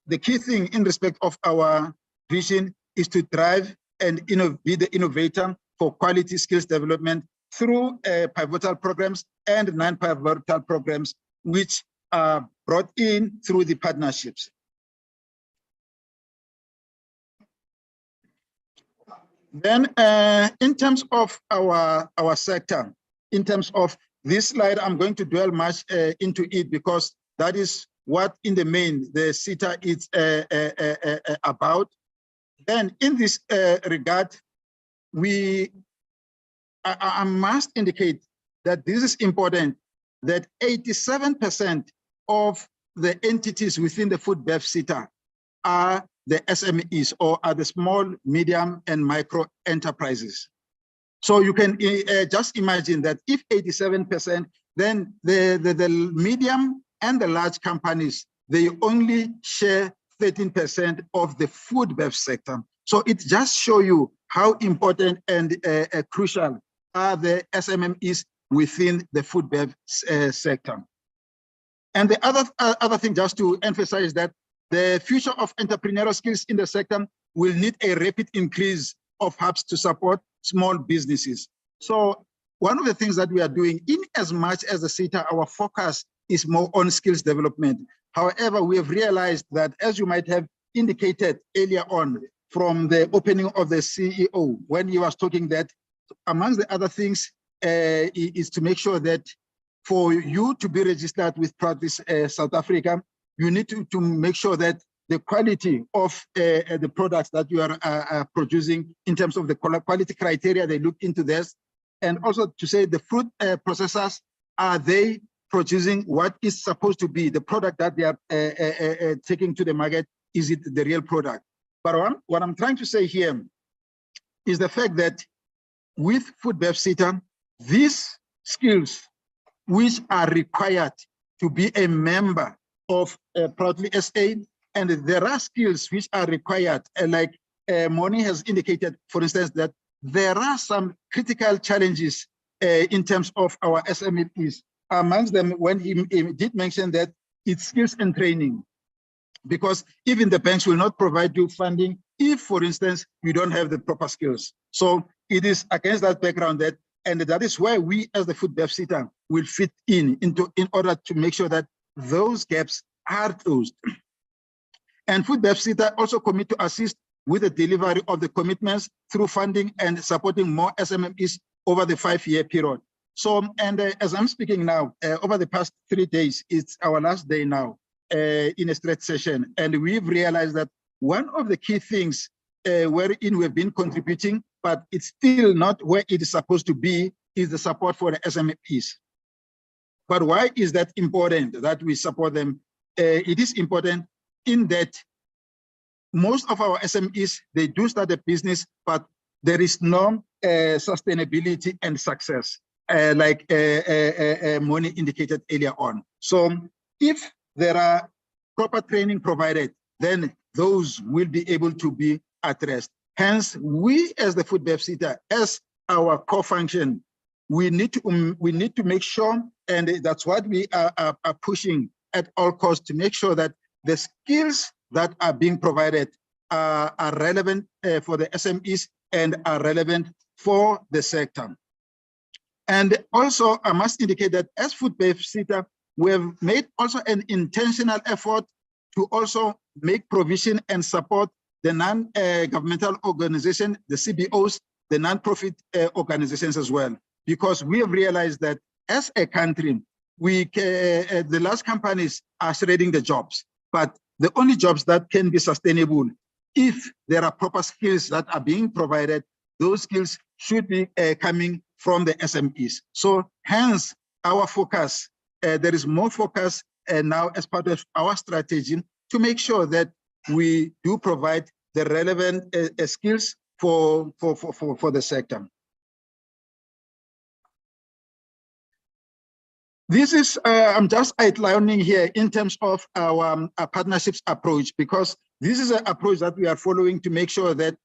the key thing in respect of our vision is to drive and be the innovator for quality skills development through pivotal programs and non-pivotal programs, which are brought in through the partnerships. Then in terms of our sector, in terms of this slide, I'm going to dwell much into it because that is what in the main the SETA is about. Then in this regard, I must indicate that this is important, that 87% of the entities within the FoodBev SETA are the SMEs, or are the small, medium, and micro enterprises. So you can just imagine that if 87%, then the medium and the large companies, they only share 13% of the FoodBev sector. So it just shows you how important and crucial are the SMEs within the FoodBev sector. And the other thing, just to emphasize that the future of entrepreneurial skills in the sector will need a rapid increase of hubs to support small businesses. So one of the things that we are doing, in as much as the SETA, our focus is more on skills development. However, we have realized that, as you might have indicated earlier on from the opening of the CEO, when he was talking, that amongst the other things is to make sure that for you to be registered with Proudly South Africa, you need to make sure that the quality of the products that you are producing, in terms of the quality criteria, they look into this. And also to say the fruit processors, are they producing what is supposed to be the product that they are taking to the market? Is it the real product? But what I'm trying to say here is the fact that with FoodBev SETA, these skills which are required to be a member of Proudly SA, and there are skills which are required, like Moni has indicated, for instance, that there are some critical challenges in terms of our SMEs. Amongst them, when he did mention that it's skills and training, because even the banks will not provide you funding if, for instance, you don't have the proper skills. So it is against that background that, and that is where we as the FoodBev SETA will fit in order to make sure that those gaps are closed. And FoodBev SETA also commit to assist with the delivery of the commitments through funding and supporting more SMEs over the 5-year period. So, and as I'm speaking now, over the past 3 days, it's our last day now in a straight session. And we've realized that one of the key things wherein we've been contributing, but it's still not where it is supposed to be, is the support for the SMEs. But why is that important that we support them? It is important in that most of our SMEs, they do start a business, but there is no sustainability and success, like Moni indicated earlier on. So if there are proper training provided, then those will be able to be addressed. Hence, we as the FoodBev SETA, as our core function, we need to make sure, and that's what we are pushing at all costs, to make sure that the skills that are being provided are relevant for the SMEs and are relevant for the sector. And also, I must indicate that as FoodBev SETA, we have made also an intentional effort to also make provision and support the non-governmental organization, the CBOs, the non-profit organizations as well, because we have realized that as a country, the large companies are shredding the jobs, but the only jobs that can be sustainable, if there are proper skills that are being provided, those skills should be coming from the SMEs. So hence our focus, there is more focus now as part of our strategy to make sure that we do provide the relevant skills for the sector. This is, I'm just outlining here in terms of our partnerships approach, because this is an approach that we are following to make sure that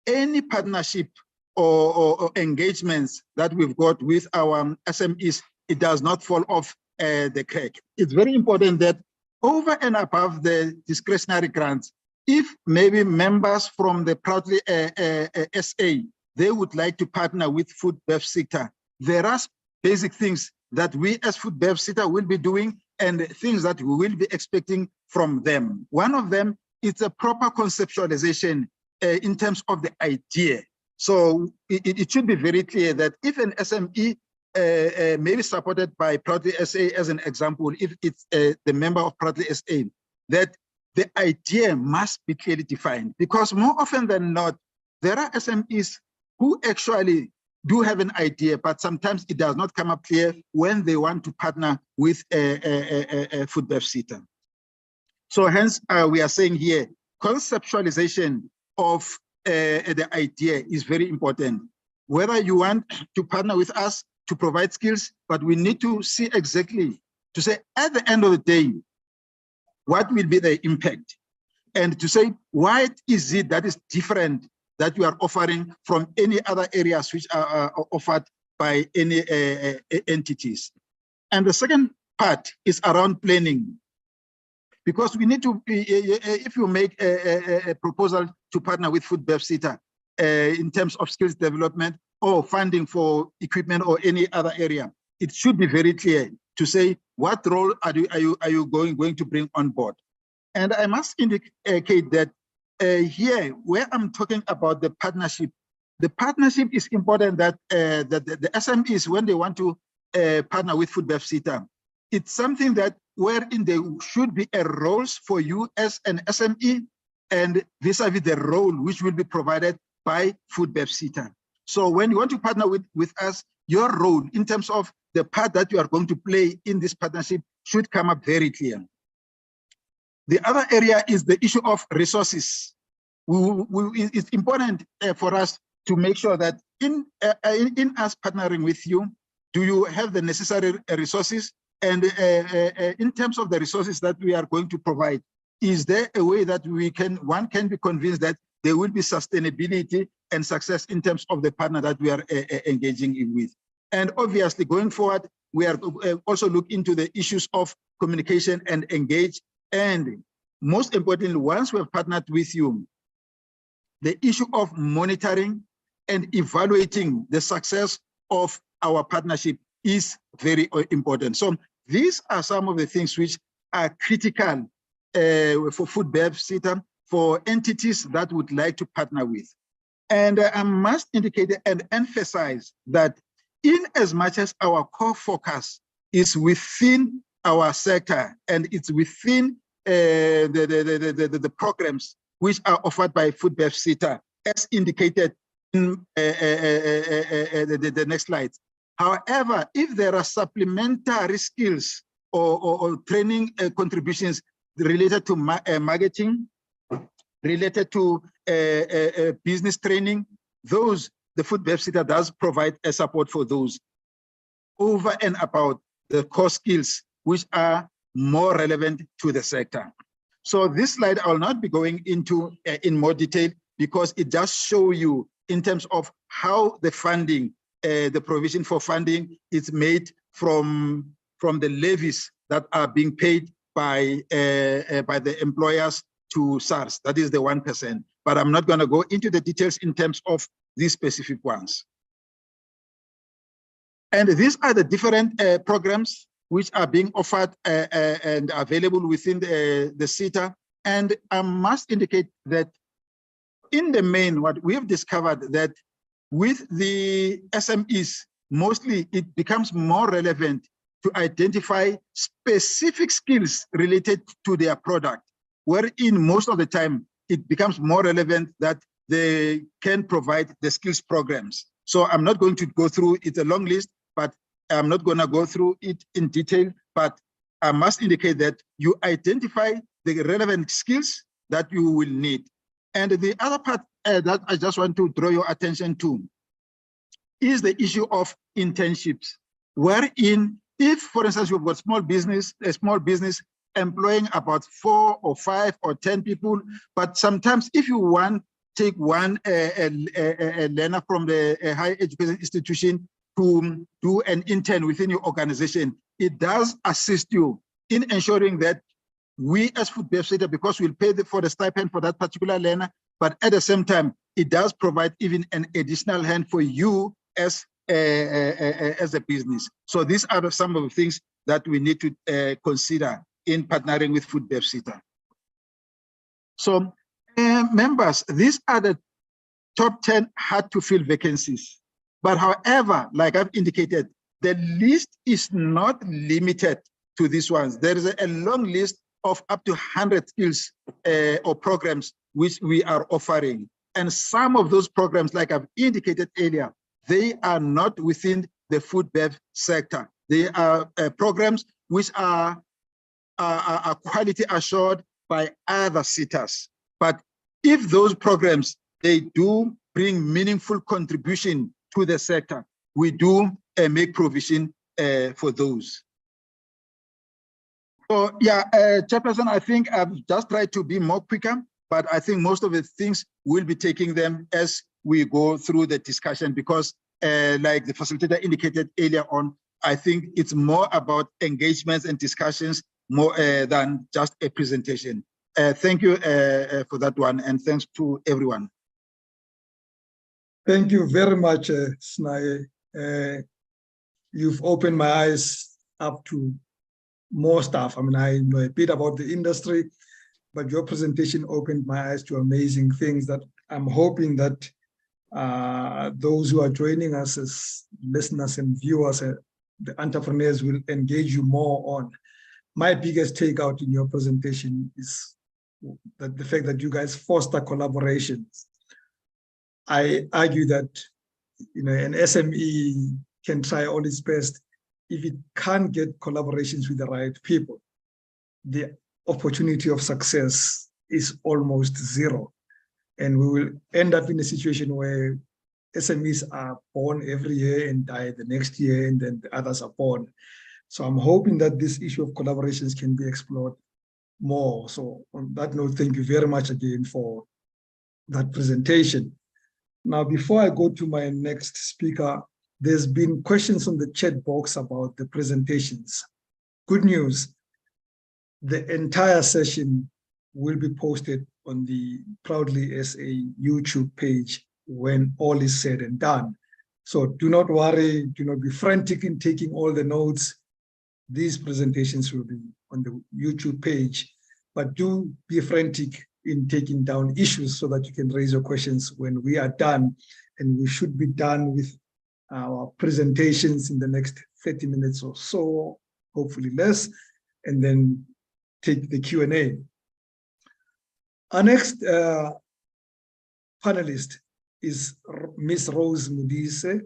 any partnership or engagements that we've got with our SMEs, it does not fall off the crack. It's very important that over and above the discretionary grants, if maybe members from the Proudly SA, they would like to partner with FoodBev SETA, there are basic things that we as FoodBev SETA will be doing and things that we will be expecting from them. One of them is a proper conceptualization in terms of the idea. So it should be very clear that if an SME may be supported by Proudly SA, as an example, if it's the member of Proudly SA, that the idea must be clearly defined, because more often than not, there are SMEs who actually do have an idea, but sometimes it does not come up clear when they want to partner with a FoodBev SETA. So hence, we are saying here, conceptualization of the idea is very important. Whether you want to partner with us to provide skills, but we need to see exactly, to say at the end of the day, what will be the impact? And to say, why is it that is different that you are offering from any other areas which are offered by any entities. And the second part is around planning, because we need to, if you make a proposal to partner with FoodBev SETA in terms of skills development or funding for equipment or any other area, it should be very clear to say what role are you going to bring on board. And I must indicate that here, where I'm talking about the partnership is important, that the SMEs, when they want to partner with FoodBev SETA, it's something that wherein there should be a roles for you as an SME and vis-a-vis the role which will be provided by FoodBev SETA. So when you want to partner with us, your role in terms of the part that you are going to play in this partnership should come up very clear. The other area is the issue of resources. It's important for us to make sure that in us partnering with you, do you have the necessary resources? And in terms of the resources that we are going to provide, is there a way that one can be convinced that there will be sustainability and success in terms of the partner that we are engaging with? And obviously, going forward, we are also look into the issues of communication and engage. And most importantly, once we have partnered with you, the issue of monitoring and evaluating the success of our partnership is very important. So these are some of the things which are critical for FoodBev SETA, for entities that would like to partner with. And I must indicate and emphasize that in as much as our core focus is within our sector and it's within the programs which are offered by FoodBev SETA, as indicated in the next slide. However, if there are supplementary skills or training contributions related to marketing, related to business training, those the FoodBev SETA does provide a support for those over and about the core skills which are more relevant to the sector. So this slide I will not be going into in more detail because it just shows you in terms of how the funding, the provision for funding is made from the levies that are being paid by the employers to SARS. That is the 1%. But I'm not going to go into the details in terms of these specific ones. And these are the different programs which are being offered and available within the SETA. And I must indicate that in the main, what we have discovered that with the SMEs, mostly it becomes more relevant to identify specific skills related to their product, wherein most of the time it becomes more relevant that they can provide the skills programs. So I'm not going to go through, it's a long list, but I'm not going to go through it in detail, but I must indicate that you identify the relevant skills that you will need. And the other part that I just want to draw your attention to is the issue of internships, wherein if, for instance, you've got a small business employing about 4 or 5 or 10 people, but sometimes if you want take one learner from the higher education institution to do an intern within your organization, it does assist you in ensuring that we as FoodBev SETA, because we'll pay for the stipend for that particular learner, but at the same time, it does provide even an additional hand for you as a business. So these are some of the things that we need to consider in partnering with FoodBev SETA. So members, these are the top 10 hard to fill vacancies. But however, like I've indicated, the list is not limited to these ones. There is a long list of up to 100 skills or programs which we are offering. And some of those programs, like I've indicated earlier, they are not within the FoodBev sector. They are programs which are quality assured by other SETAs. But if those programs, they do bring meaningful contribution to the sector, we do make provision for those. So yeah, Chairperson, I think I've just tried to be more quicker but I think most of the things we'll be taking them as we go through the discussion, because like the facilitator indicated earlier on, I think it's more about engagements and discussions more than just a presentation. Thank you for that one, and thanks to everyone. Thank you very much, Snaye. You've opened my eyes up to more stuff. I mean, I know a bit about the industry, but your presentation opened my eyes to amazing things that I'm hoping that those who are joining us as listeners and viewers, the entrepreneurs, will engage you more on. My biggest takeout in your presentation is that the fact that you guys foster collaborations. I argue that an SME can try all its best. If it can't get collaborations with the right people, the opportunity of success is almost zero. And we will end up in a situation where SMEs are born every year and die the next year, and then the others are born. So I'm hoping that this issue of collaborations can be explored more. So on that note, thank you very much again for that presentation. Now, before I go to my next speaker, there's been questions on the chat box about the presentations. Good news, the entire session will be posted on the Proudly SA YouTube page when all is said and done. So do not worry, do not be frantic in taking all the notes. These presentations will be on the YouTube page, but do be frantic in taking down issues so that you can raise your questions when we are done. And we should be done with our presentations in the next 30 minutes or so, hopefully less, and then take the Q&A. Our next panelist is Ms. Rose Mudise,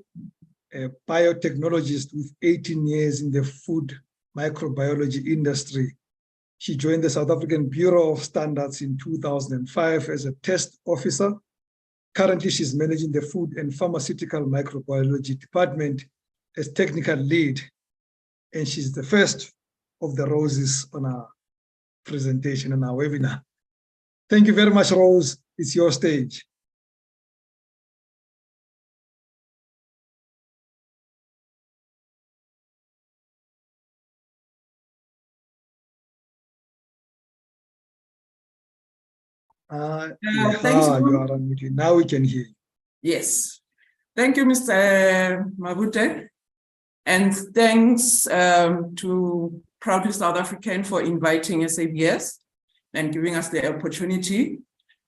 a biotechnologist with 18 years in the food microbiology industry. She joined the South African Bureau of Standards in 2005 as a test officer. Currently, she's managing the Food and Pharmaceutical Microbiology Department as technical lead, and she's the first of the Roses on our presentation and our webinar. Thank you very much, Rose. It's your stage. Thanks. You are unmuted. Now we can hear you. Yes. Thank you, Mr. Mabute. And thanks to Proudly South African for inviting SABS and giving us the opportunity.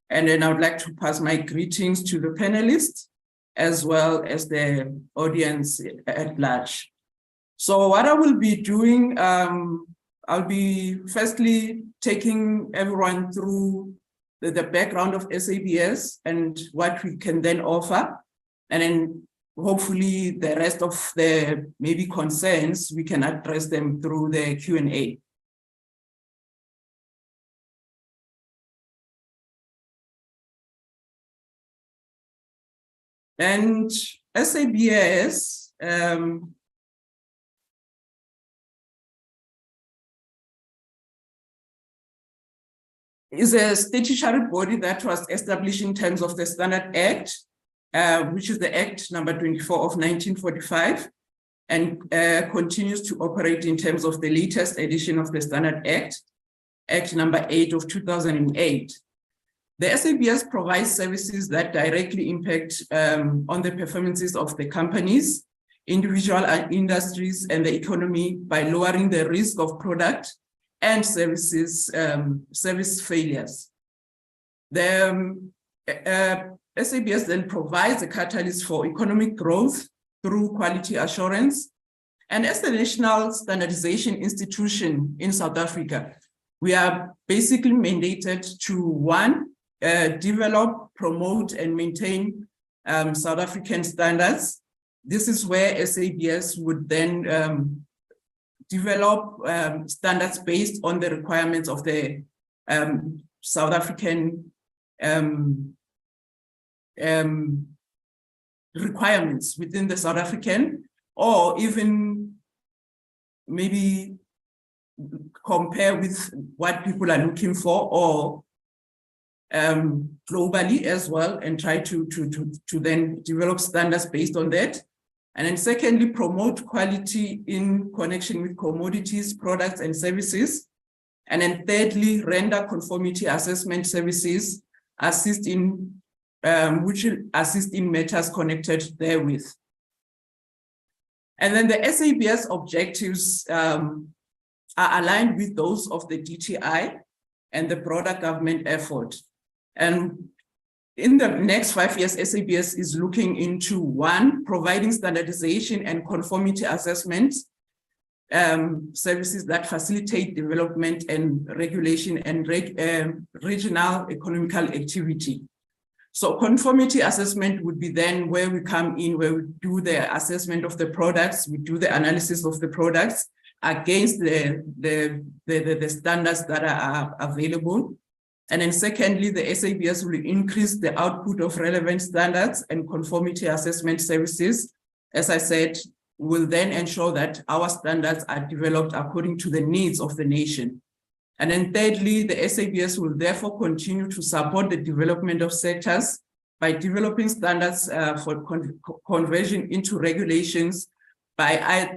And then I would like to pass my greetings to the panelists as well as the audience at large. So what I will be doing, I'll be firstly taking everyone through the background of SABS and what we can then offer. And then hopefully the rest of the maybe concerns, we can address them through the Q&A. And SABS is a statutory body that was established in terms of the Standard Act, which is the Act number 24 of 1945, and continues to operate in terms of the latest edition of the Standard Act, Act number 8 of 2008. The SABS provides services that directly impact on the performances of the companies, individual industries, and the economy by lowering the risk of product and service failures. The SABS then provides a catalyst for economic growth through quality assurance. And as the national standardization institution in South Africa, we are basically mandated to, one, develop, promote, and maintain South African standards. This is where SABS would then develop standards based on the requirements of the South African requirements within the South African, or even maybe compare with what people are looking for, or globally as well, and try to then develop standards based on that. And then secondly, promote quality in connection with commodities, products, and services. And then thirdly, render conformity assessment services, which will assist in matters connected therewith. And then the SABS objectives are aligned with those of the DTI and the broader government effort. And in the next 5 years, SABS is looking into, one, providing standardization and conformity assessments, services that facilitate development and regulation and regional economical activity. So conformity assessment would be then where we come in, where we do the assessment of the products, we do the analysis of the products against the standards that are available. And then secondly, the SABS will increase the output of relevant standards and conformity assessment services. As I said, will then ensure that our standards are developed according to the needs of the nation. And then thirdly, the SABS will therefore continue to support the development of sectors by developing standards for conversion into regulations by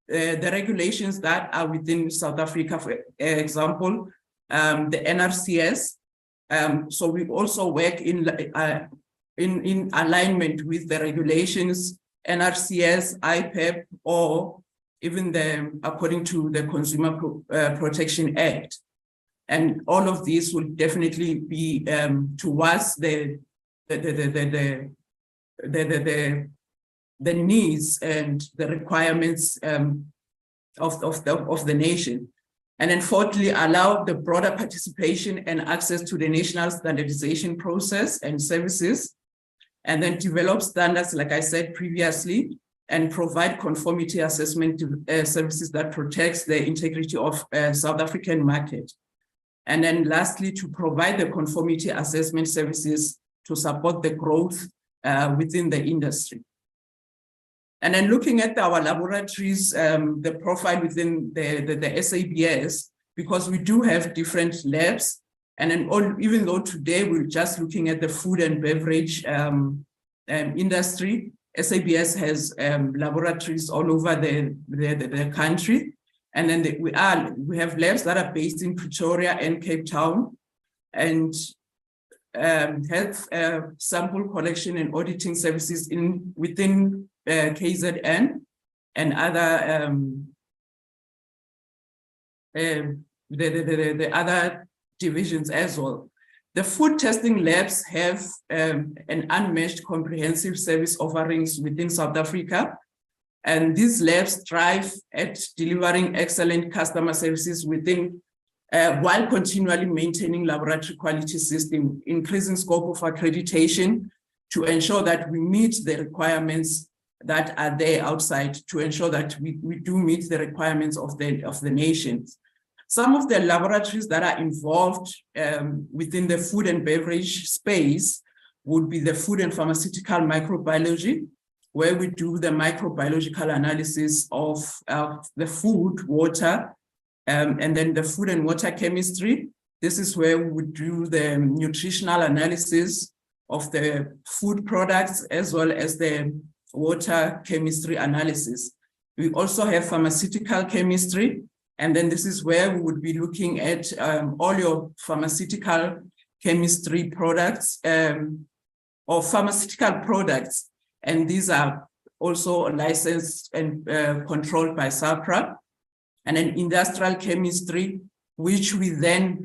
the regulations that are within South Africa, for example, the NRCS. So we also work in alignment with the regulations, NRCS, IPEP, or even according to the Consumer Protection Act. And all of these will definitely be towards the needs and the requirements of the nation. And then fourthly, allow the broader participation and access to the national standardization process and services, and then develop standards, like I said previously, and provide conformity assessment services that protects the integrity of South African market. And then lastly, to provide the conformity assessment services to support the growth within the industry. And then looking at our laboratories, the profile within the SABS, because we do have different labs, and then even though today we're just looking at the food and beverage industry, SABS has laboratories all over the country. And then we have labs that are based in Pretoria and Cape Town, and health sample collection and auditing services within KZN and other the other divisions as well. The food testing labs have an unmatched comprehensive service offerings within South Africa, and these labs strive at delivering excellent customer services within while continually maintaining laboratory quality system, increasing scope of accreditation to ensure that we meet the requirements that are there outside, to ensure that we do meet the requirements of the nation. Some of the laboratories that are involved within the food and beverage space would be the food and pharmaceutical microbiology, where we do the microbiological analysis of the food, water, and then the food and water chemistry. This is where we would do the nutritional analysis of the food products as well as the water chemistry analysis. We also have pharmaceutical chemistry, and then this is where we would be looking at all your pharmaceutical chemistry products or pharmaceutical products, and these are also licensed and controlled by SAPRA. And then industrial chemistry, which we then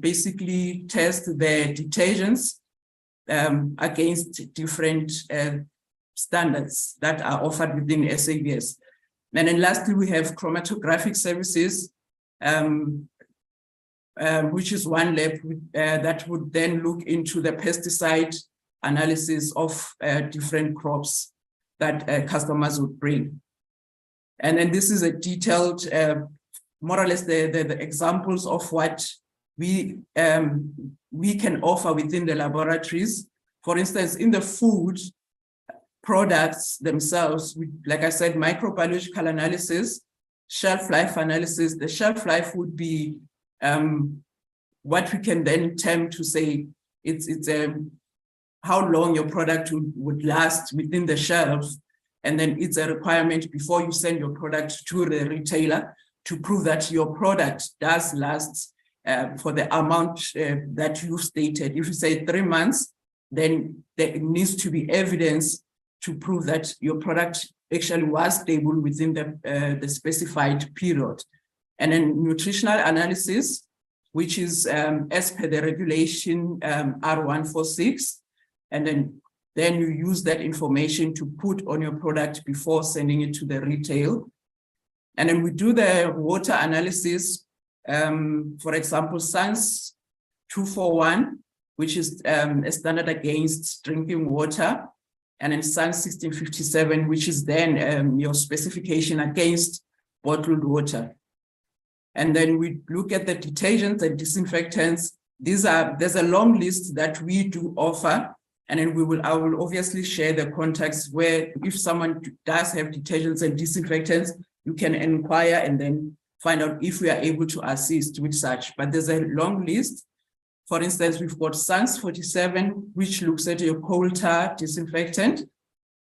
basically test the detergents against different standards that are offered within SABS. And then lastly, we have chromatographic services, which is one lab that would then look into the pesticide analysis of different crops that customers would bring. And then this is a detailed, more or less the examples of what we can offer within the laboratories. For instance, in the food products themselves, like I said, microbiological analysis, shelf life analysis. The shelf life would be what we can then term to say it's how long your product would last within the shelves. And then it's a requirement before you send your product to the retailer to prove that your product does last for the amount that you stated. If you say 3 months, then there needs to be evidence to prove that your product actually was stable within the specified period. And then nutritional analysis, which is as per the regulation R146, and then you use that information to put on your product before sending it to the retail. And then we do the water analysis, for example, SANS 241, which is a standard against drinking water, and then SANS 1657, which is then your specification against bottled water. And then we look at the detergents and disinfectants. There's a long list that we do offer. And then I will obviously share the contacts where if someone does have detergents and disinfectants, you can inquire and then find out if we are able to assist with such. But there's a long list. For instance, we've got SANS 47, which looks at your coal tar disinfectant,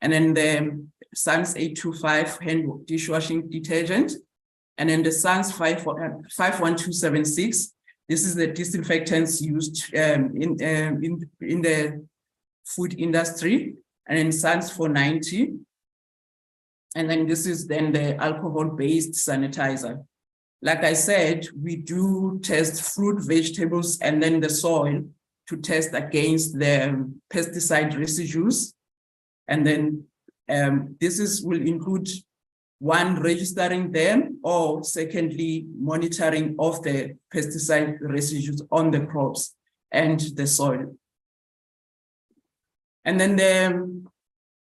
and then the SANS 825 hand dishwashing detergent, and then the SANS 51276. This is the disinfectants used in the food industry, and then SANS 490. And then this is then the alcohol-based sanitizer. Like I said, we do test fruit, vegetables, and then the soil to test against the pesticide residues. And then will include one, registering them, or secondly, monitoring of the pesticide residues on the crops and the soil. And then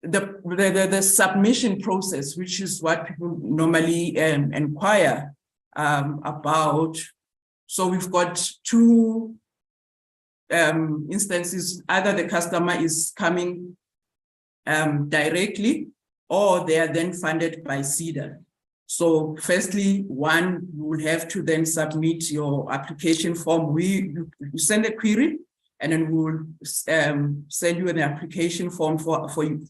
the submission process, which is what people normally inquire about. So we've got two instances: either the customer is coming directly, or they are then funded by SETA. So firstly, one, you will have to then submit your application form. You send a query, and then we will send you an application form for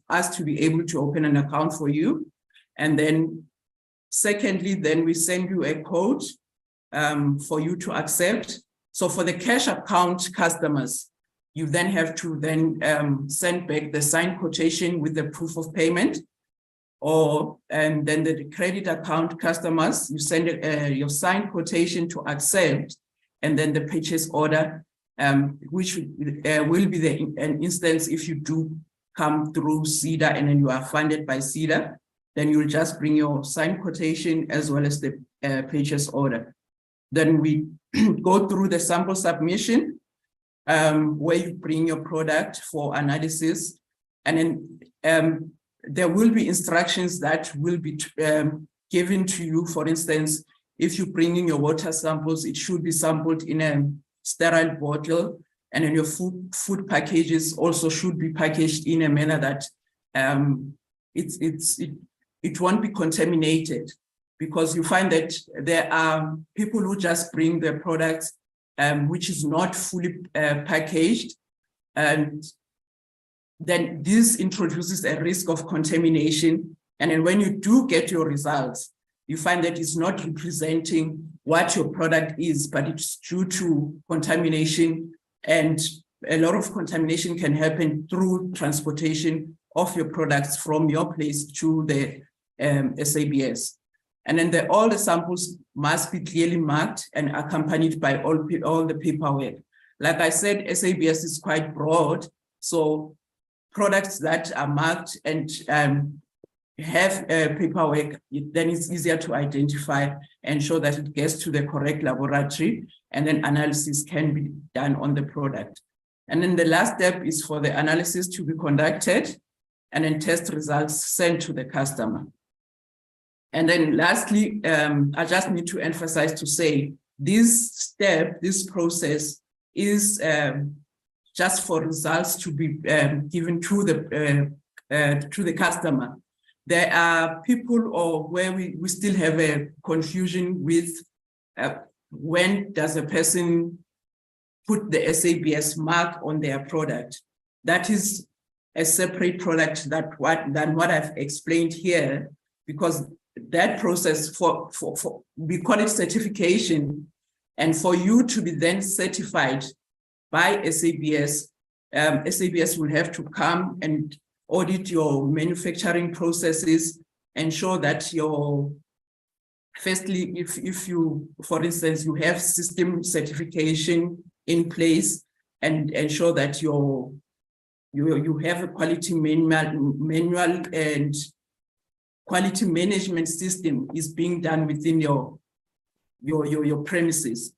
us to be able to open an account for you. And then secondly, then we send you a code for you to accept. So for the cash account customers, you then have to then send back the signed quotation with the proof of payment. And then the credit account customers, you send your signed quotation to accept, and then the purchase order, which will be an instance if you do come through SETA and then you are funded by SETA, then you'll just bring your signed quotation as well as the purchase order. Then we go through the sample submission, where you bring your product for analysis, and then there will be instructions that will be given to you. For instance, if you bring in your water samples, it should be sampled in a sterile bottle, and then your food packages also should be packaged in a manner that it won't be contaminated, because you find that there are people who just bring their products which is not fully packaged, and then this introduces a risk of contamination. And then when you do get your results, you find that it's not representing what your product is, but it's due to contamination, and a lot of contamination can happen through transportation of your products from your place to the SABS. And then all the samples must be clearly marked and accompanied by all the paperwork. Like I said, SABS is quite broad, so products that are marked and have paperwork, then it's easier to identify and show that it gets to the correct laboratory, and then analysis can be done on the product. And then the last step is for the analysis to be conducted, and then test results sent to the customer. And then lastly, I just need to emphasize to say this process is just for results to be given to the customer. There are people where we still have a confusion with when does a person put the SABS mark on their product. That is a separate product than what I've explained here, because that process we call it certification, and for you to be then certified by SABS, SABS will have to come and audit your manufacturing processes, ensure that firstly, if you, for instance, you have system certification in place, and ensure that you have a quality manual and quality management system is being done within your premises.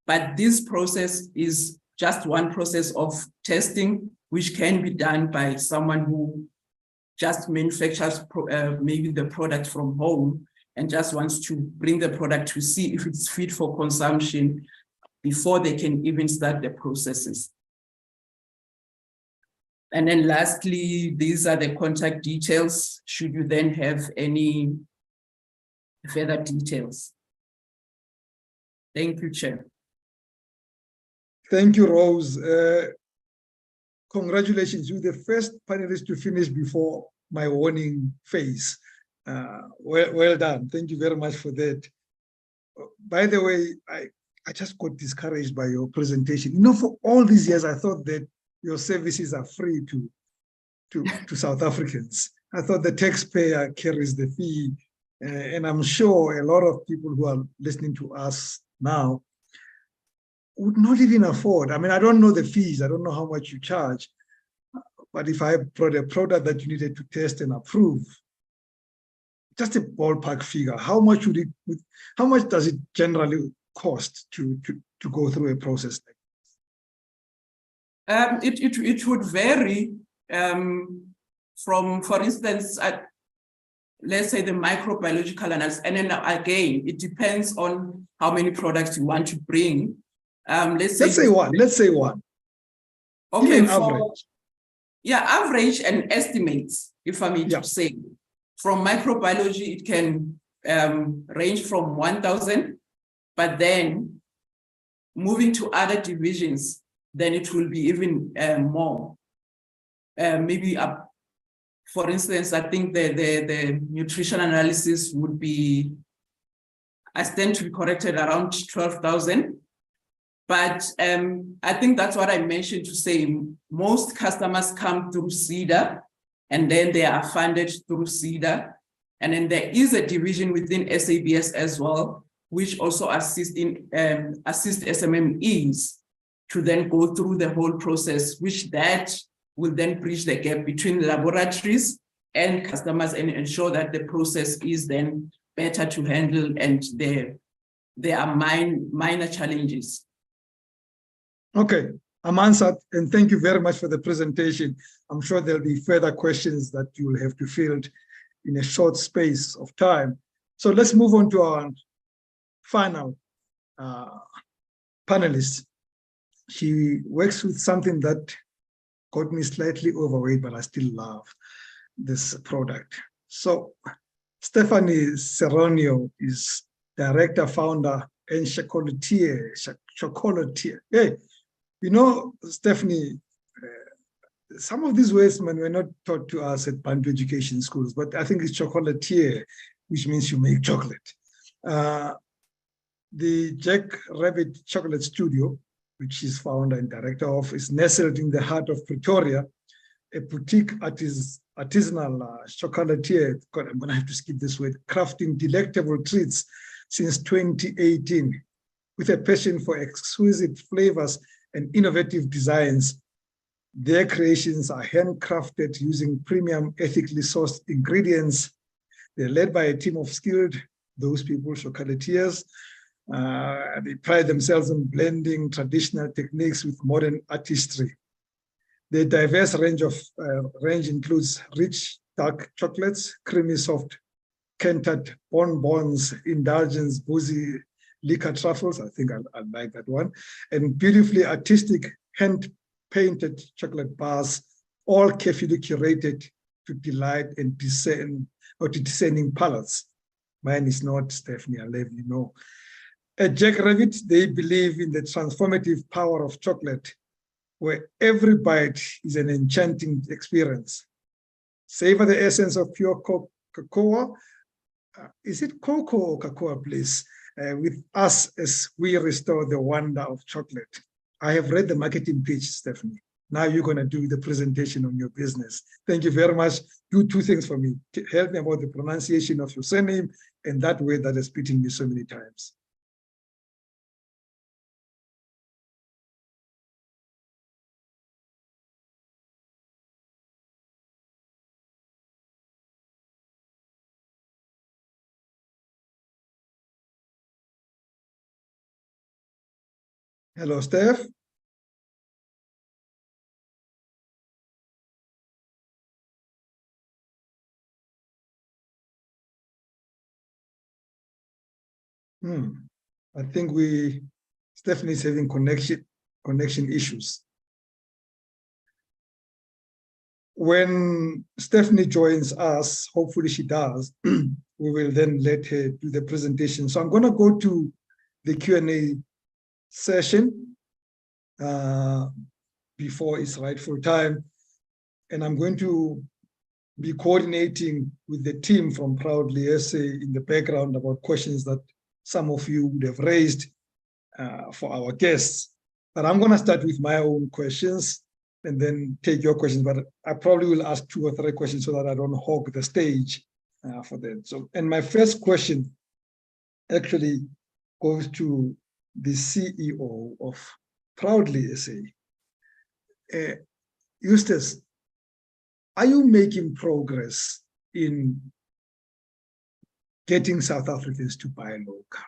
But this process is just one process of testing, which can be done by someone who just manufactures maybe the product from home and just wants to bring the product to see if it's fit for consumption before they can even start the processes. And then lastly, these are the contact details, should you then have any further details. Thank you, Chair. Thank you, Rose. Congratulations, you're the first panelist to finish before my warning phase. Well done. Thank you very much for that. By the way, I just got discouraged by your presentation. You know, for all these years, I thought that your services are free to South Africans. I thought the taxpayer carries the fee. And I'm sure a lot of people who are listening to us now would not even afford. I mean, I don't know the fees. I don't know how much you charge. But if I brought a product that you needed to test and approve, just a ballpark figure, how much does it generally cost to go through a process like this? It would vary from, for instance, let's say the microbiological analysis, and then again, it depends on how many products you want to bring. Let's say one. Okay, even average. Yeah, average and estimates, if I may to say. From microbiology, it can range from 1,000, but then moving to other divisions, then it will be even more. Maybe up, for instance, I think the nutrition analysis would be, I stand to be corrected, around 12,000. But I think that's what I mentioned to say, most customers come through SETA, and then they are funded through SETA. And then there is a division within SABS as well, which also assist SMEs to then go through the whole process, which that will then bridge the gap between laboratories and customers and ensure that the process is then better to handle and there are minor challenges. Okay, I'm answered, and thank you very much for the presentation. I'm sure there'll be further questions that you will have to field in a short space of time. So let's move on to our final panelist. She works with something that got me slightly overweight, but I still love this product. So Stephanie Seronio is director, founder, and chocolatier. Hey, you know, Stephanie, some of these words were not taught to us at Bantu education schools, but I think it's chocolatier, which means you make chocolate. The JackRabbit Chocolate Studio, which she's founder and director of, is nestled in the heart of Pretoria, a boutique artisanal chocolatier. God, I'm gonna have to skip this word, crafting delectable treats since 2018, with a passion for exquisite flavors and innovative designs. Their creations are handcrafted using premium, ethically sourced ingredients. They're led by a team of skilled, those people, chocolatiers. They pride themselves on blending traditional techniques with modern artistry. Their diverse range includes rich, dark chocolates, creamy, soft, cantered bonbons, indulgence, boozy, liquor truffles, I think I like that one, and beautifully artistic hand-painted chocolate bars, all carefully curated to delight and discerning palates. Mine is not, Stephanie, I'll let you know. At JackRabbit, they believe in the transformative power of chocolate, where every bite is an enchanting experience. Savor the essence of pure cocoa. Is it cocoa or cocoa, please? With us as we restore the wonder of chocolate. I have read the marketing pitch, Stephanie. Now you're going to do the presentation on your business. Thank you very much. Do two things for me. Help me about the pronunciation of your surname and that word that has beaten me so many times. Hello, Steph. I think Stephanie is having connection issues. When Stephanie joins us, hopefully she does, we will then let her do the presentation. So I'm going to go to the Q&A session before its rightful time. And I'm going to be coordinating with the team from Proudly SA in the background about questions that some of you would have raised for our guests. But I'm going to start with my own questions and then take your questions. But I probably will ask 2 or 3 questions so that I don't hog the stage for them. So, and my first question actually goes to the CEO of Proudly SA. Eustace, are you making progress in getting South Africans to buy local?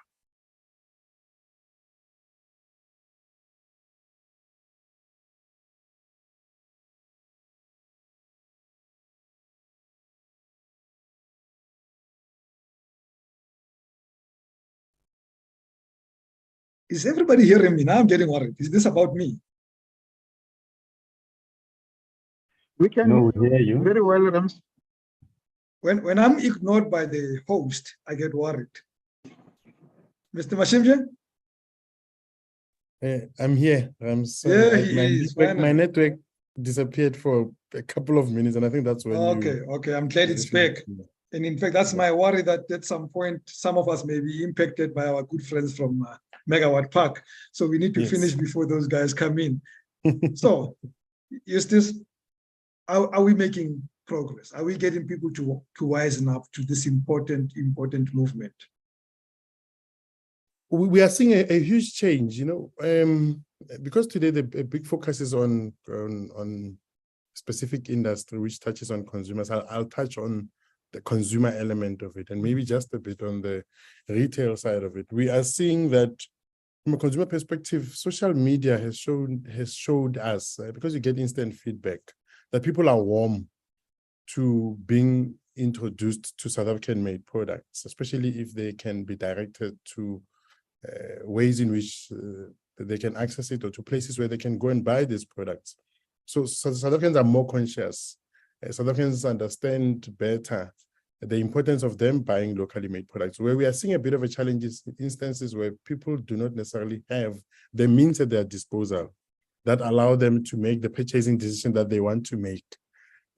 Is everybody hearing me? Now I'm getting worried. Is this about me? We can hear you very well, Rams. When I'm ignored by the host, I get worried. Mr. Mashimje? I'm here. I'm sorry. My network disappeared for a couple of minutes, and I think that's when Okay, I'm glad it's back. And in fact, that's my worry that at some point, some of us may be impacted by our good friends from Megawatt Park. So we need to finish before those guys come in. So, Eustace, are we making progress? Are we getting people to wisen up to this important movement? We are seeing a huge change, because today the big focus is on specific industry, which touches on consumers. I'll touch on the consumer element of it and maybe just a bit on the retail side of it. We are seeing that from a consumer perspective, social media has showed us, because you get instant feedback, that people are warm to being introduced to South African-made products, especially if they can be directed to ways in which they can access it or to places where they can go and buy these products. So South Africans are more conscious. South Africans understand better the importance of them buying locally made products. Where we are seeing a bit of a challenge is instances where people do not necessarily have the means at their disposal that allow them to make the purchasing decision that they want to make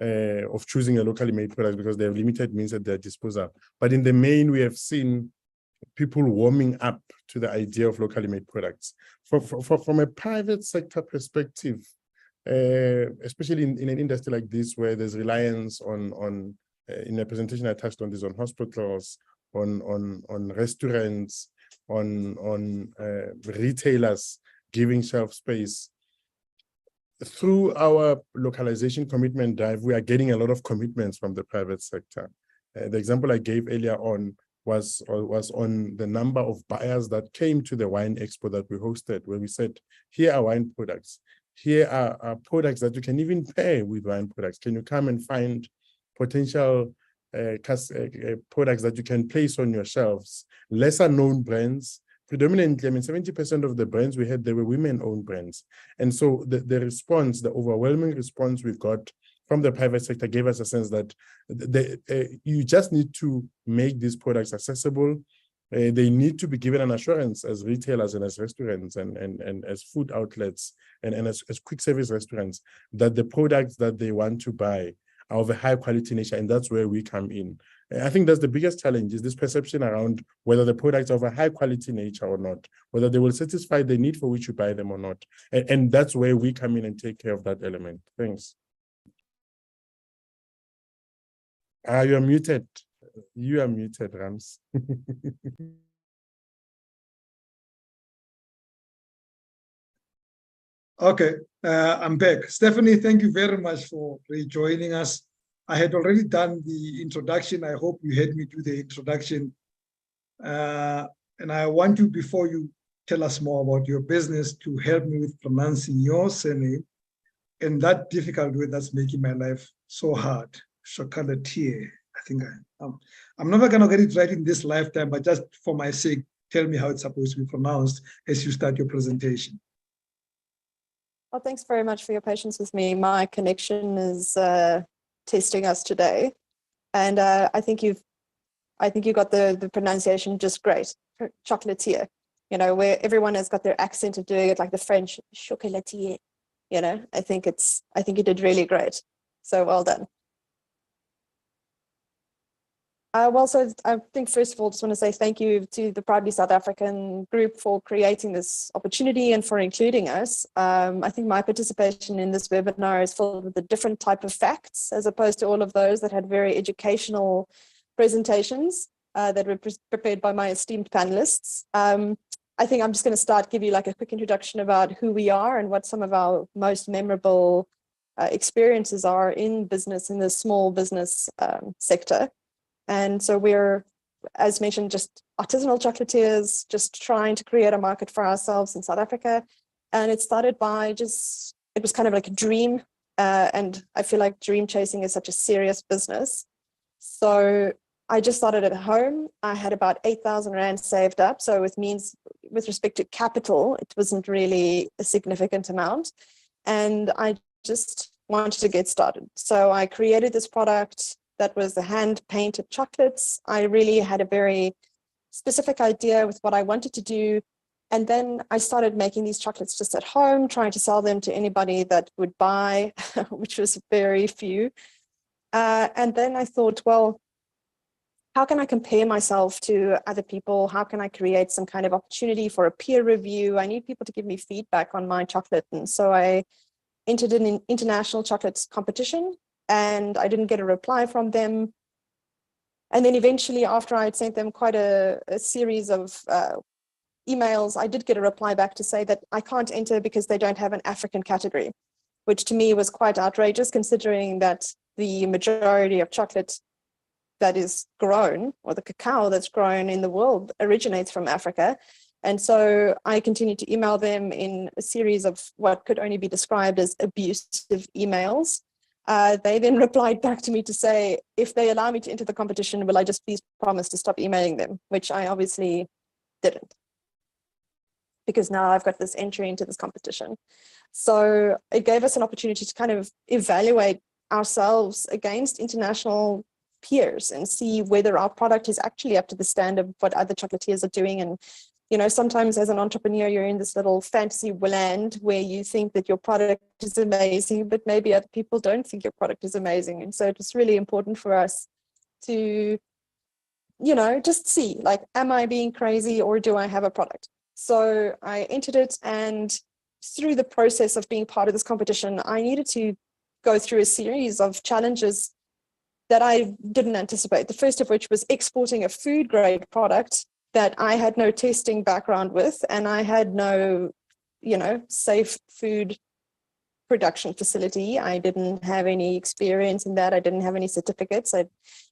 of choosing a locally made product because they have limited means at their disposal. But in the main, we have seen people warming up to the idea of locally made products. From a private sector perspective, especially in an industry like this where there's reliance on in a presentation I touched on this, on hospitals, on restaurants, on retailers giving shelf space. Through our localization commitment drive, we are getting a lot of commitments from the private sector. The example I gave earlier on was on the number of buyers that came to the wine expo that we hosted, where we said, here are wine products. Here are products that you can even pair with wine products. Can you come and find potential products that you can place on your shelves? Lesser known brands, predominantly, 70% of the brands we had, they were women-owned brands. And so the response, the overwhelming response we got from the private sector gave us a sense that you just need to make these products accessible they need to be given an assurance as retailers and as restaurants and as food outlets and as quick service restaurants that the products that they want to buy are of a high quality nature, and that's where we come in. I think that's the biggest challenge, is this perception around whether the products are of a high quality nature or not, whether they will satisfy the need for which you buy them or not. And that's where we come in and take care of that element. Thanks. You're muted. You are muted, Rams. Okay, I'm back. Stephanie, thank you very much for rejoining us. I had already done the introduction. I hope you heard me do the introduction. And I want you, before you tell us more about your business, to help me with pronouncing your surname and that difficult word that's making my life so hard. Chocolatier. I think I'm never going to get it right in this lifetime, but just for my sake, tell me how it's supposed to be pronounced as you start your presentation. Well, thanks very much for your patience with me. My connection is testing us today, and I think you got the pronunciation just great. Chocolatier, you know, where everyone has got their accent of doing it like the French chocolatier. You know, I think you did really great. So well done. So I think first of all, just want to say thank you to the Proudly South African group for creating this opportunity and for including us. I think my participation in this webinar is filled with a different type of facts, as opposed to all of those that had very educational presentations that were prepared by my esteemed panelists. I think I'm just going to give you like a quick introduction about who we are and what some of our most memorable experiences are in business, in the small business sector. And so we're, as mentioned, just artisanal chocolatiers, just trying to create a market for ourselves in South Africa. And it started by it was kind of like a dream. And I feel like dream chasing is such a serious business. So I just started at home. I had about 8,000 Rand saved up. So with respect to capital, it wasn't really a significant amount. And I just wanted to get started. So I created this product that was the hand-painted chocolates. I really had a very specific idea with what I wanted to do. And then I started making these chocolates just at home, trying to sell them to anybody that would buy, which was very few. And then I thought, well, how can I compare myself to other people? How can I create some kind of opportunity for a peer review? I need people to give me feedback on my chocolate. And so I entered an international chocolate competition, and I didn't get a reply from them. And then eventually, after I had sent them quite a series of emails, I did get a reply back to say that I can't enter because they don't have an African category, which to me was quite outrageous, considering that the majority of chocolate that is grown, or the cacao that's grown in the world, originates from Africa. And so I continued to email them in a series of what could only be described as abusive emails. They then replied back to me to say, if they allow me to enter the competition, will I just please promise to stop emailing them, which I obviously didn't, because now I've got this entry into this competition. So it gave us an opportunity to kind of evaluate ourselves against international peers and see whether our product is actually up to the standard of what other chocolatiers are doing. And you know, sometimes as an entrepreneur, you're in this little fantasy land where you think that your product is amazing, but maybe other people don't think your product is amazing. And so it was really important for us to, you know, just see, like, am I being crazy or do I have a product? So I entered it, and through the process of being part of this competition, I needed to go through a series of challenges that I didn't anticipate. The first of which was exporting a food grade product that I had no testing background with, and I had no, you know, safe food production facility. I didn't have any experience in that. I didn't have any certificates. I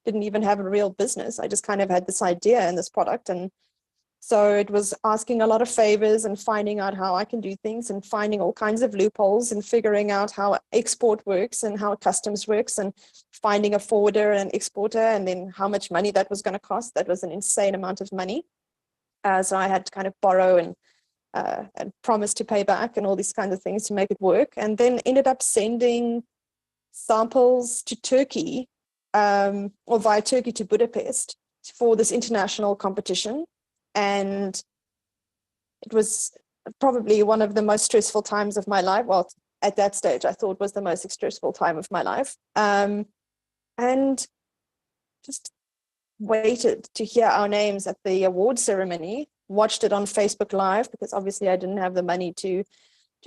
didn't even have a real business. I just kind of had this idea and this product. And so it was asking a lot of favors and finding out how I can do things and finding all kinds of loopholes and figuring out how export works and how customs works and finding a forwarder and exporter and then how much money that was going to cost. That was an insane amount of money. So I had to kind of borrow and promise to pay back and all these kinds of things to make it work. And then ended up sending samples to Turkey or via Turkey to Budapest for this international competition. And it was probably one of the most stressful times of my life. Well, at that stage, I thought was the most stressful time of my life. And just waited to hear our names at the award ceremony, watched it on Facebook Live, because obviously I didn't have the money to